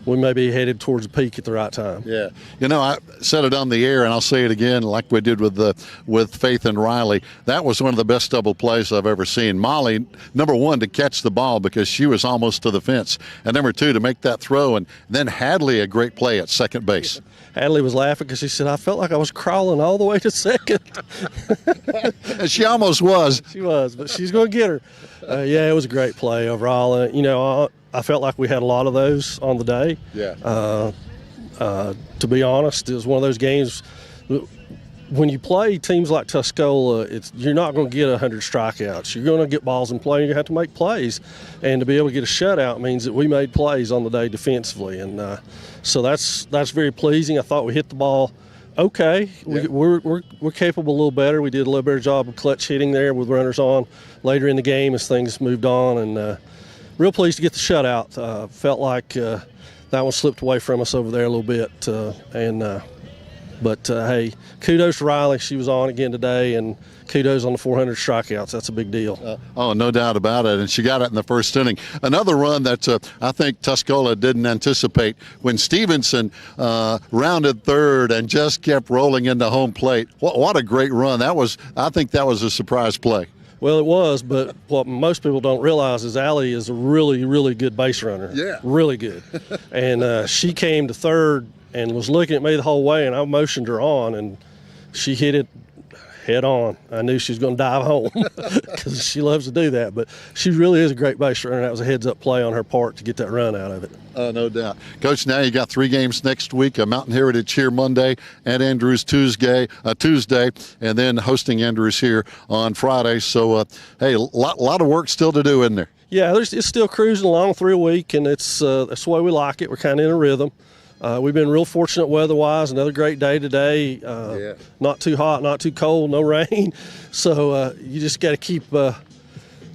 Speaker 6: we may be headed towards the peak at the right time.
Speaker 1: Yeah. I said it on the air, and I'll say it again like we did with Faith and Riley. That was one of the best double plays I've ever seen. Molly, number 1, to catch the ball because she was almost to the fence. And number 2, to make that throw. And then Hadley, a great play at second base.
Speaker 6: Hadley was laughing because she said, I felt like I was crawling all the way to second.
Speaker 1: And she almost was.
Speaker 6: She was, but she's going to get her. Yeah, it was a great play overall. I felt like we had a lot of those on the day.
Speaker 1: Yeah.
Speaker 6: To be honest, it was one of those games. When you play teams like Tuscola, you're not going to get 100 strikeouts. You're going to get balls in play, and you have to make plays. And to be able to get a shutout means that we made plays on the day defensively, and so that's very pleasing. I thought we hit the ball okay.
Speaker 1: Yeah.
Speaker 6: We're capable a little better. We did a little better job of clutch hitting there with runners on later in the game as things moved on, and real pleased to get the shutout. Felt like that one slipped away from us over there a little bit, but hey, kudos to Riley. She was on again today, and kudos on the 400 strikeouts. That's a big deal.
Speaker 1: No doubt about it, and she got it in the first inning. Another run that I think Tuscola didn't anticipate when Stevenson rounded third and just kept rolling into home plate. What a great run. I think that was a surprise play.
Speaker 6: Well, it was, but what most people don't realize is Allie is a really, really good base runner.
Speaker 1: Yeah.
Speaker 6: Really good. And she came to third and was looking at me the whole way, and I motioned her on, and she hit it head on. I knew she was going to dive home because she loves to do that. But she really is a great base runner. That was a heads-up play on her part to get that run out of it.
Speaker 1: No doubt. Coach, now you got 3 games next week, a Mountain Heritage here Monday and Andrews Tuesday, and then hosting Andrews here on Friday. So, hey, a lot of work still to do in there.
Speaker 6: Yeah, it's still cruising along through a week, and that's the way we like it. We're kind of in a rhythm. We've been real fortunate weather-wise. Another great day today. Not too hot, not too cold, no rain. So you just got to keep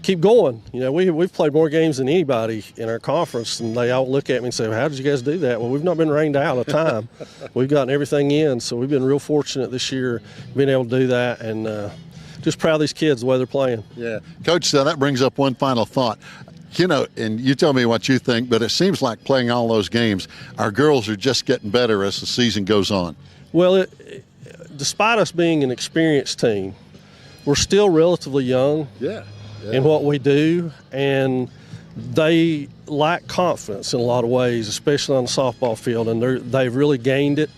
Speaker 6: keep going. You know, we've played more games than anybody in our conference, and they all look at me and say, well, how did you guys do that? Well, we've not been rained out of time. We've gotten everything in, so we've been real fortunate this year being able to do that, and just proud of these kids, the way they're playing.
Speaker 1: Yeah. Coach, that brings up one final thought. You know, and you tell me what you think, but it seems like playing all those games, our girls are just getting better as the season goes on.
Speaker 6: Well, despite us being an experienced team, we're still relatively young in what we do, and they lack confidence in a lot of ways, especially on the softball field, and they've really gained it.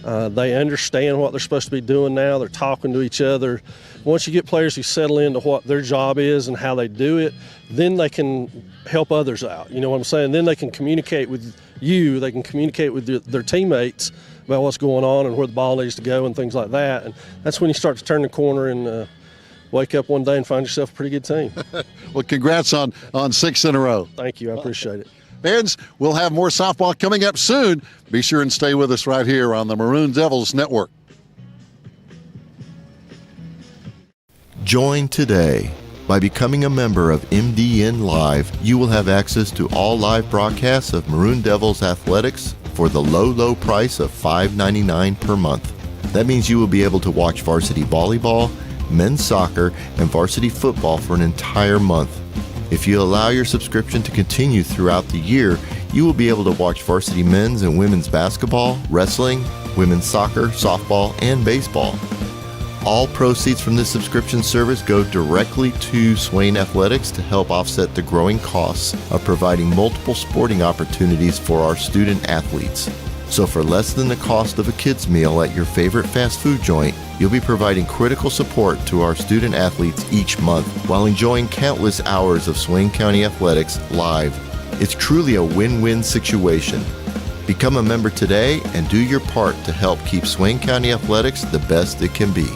Speaker 6: They understand what they're supposed to be doing now. They're talking to each other. Once you get players who settle into what their job is and how they do it, then they can help others out. You know what I'm saying? Then they can communicate with you. They can communicate with their teammates about what's going on and where the ball needs to go and things like that. And that's when you start to turn the corner and wake up one day and find yourself a pretty good team.
Speaker 1: Well, congrats on 6 in a row.
Speaker 6: Thank you. I appreciate it.
Speaker 1: Fans, we'll have more softball coming up soon. Be sure and stay with us right here on the Maroon Devils Network.
Speaker 3: Join today. By becoming a member of MDN Live, you will have access to all live broadcasts of Maroon Devils athletics for the low price of $5.99 per month. That means you will be able to watch varsity volleyball, men's soccer, and varsity football for an entire month. If you allow your subscription to continue throughout the year, you will be able to watch varsity men's and women's basketball, wrestling, women's soccer, softball, and baseball. All proceeds from this subscription service go directly to Swain Athletics to help offset the growing costs of providing multiple sporting opportunities for our student athletes. So for less than the cost of a kid's meal at your favorite fast food joint, you'll be providing critical support to our student athletes each month while enjoying countless hours of Swain County athletics live. It's truly a win-win situation. Become a member today and do your part to help keep Swain County athletics the best it can be.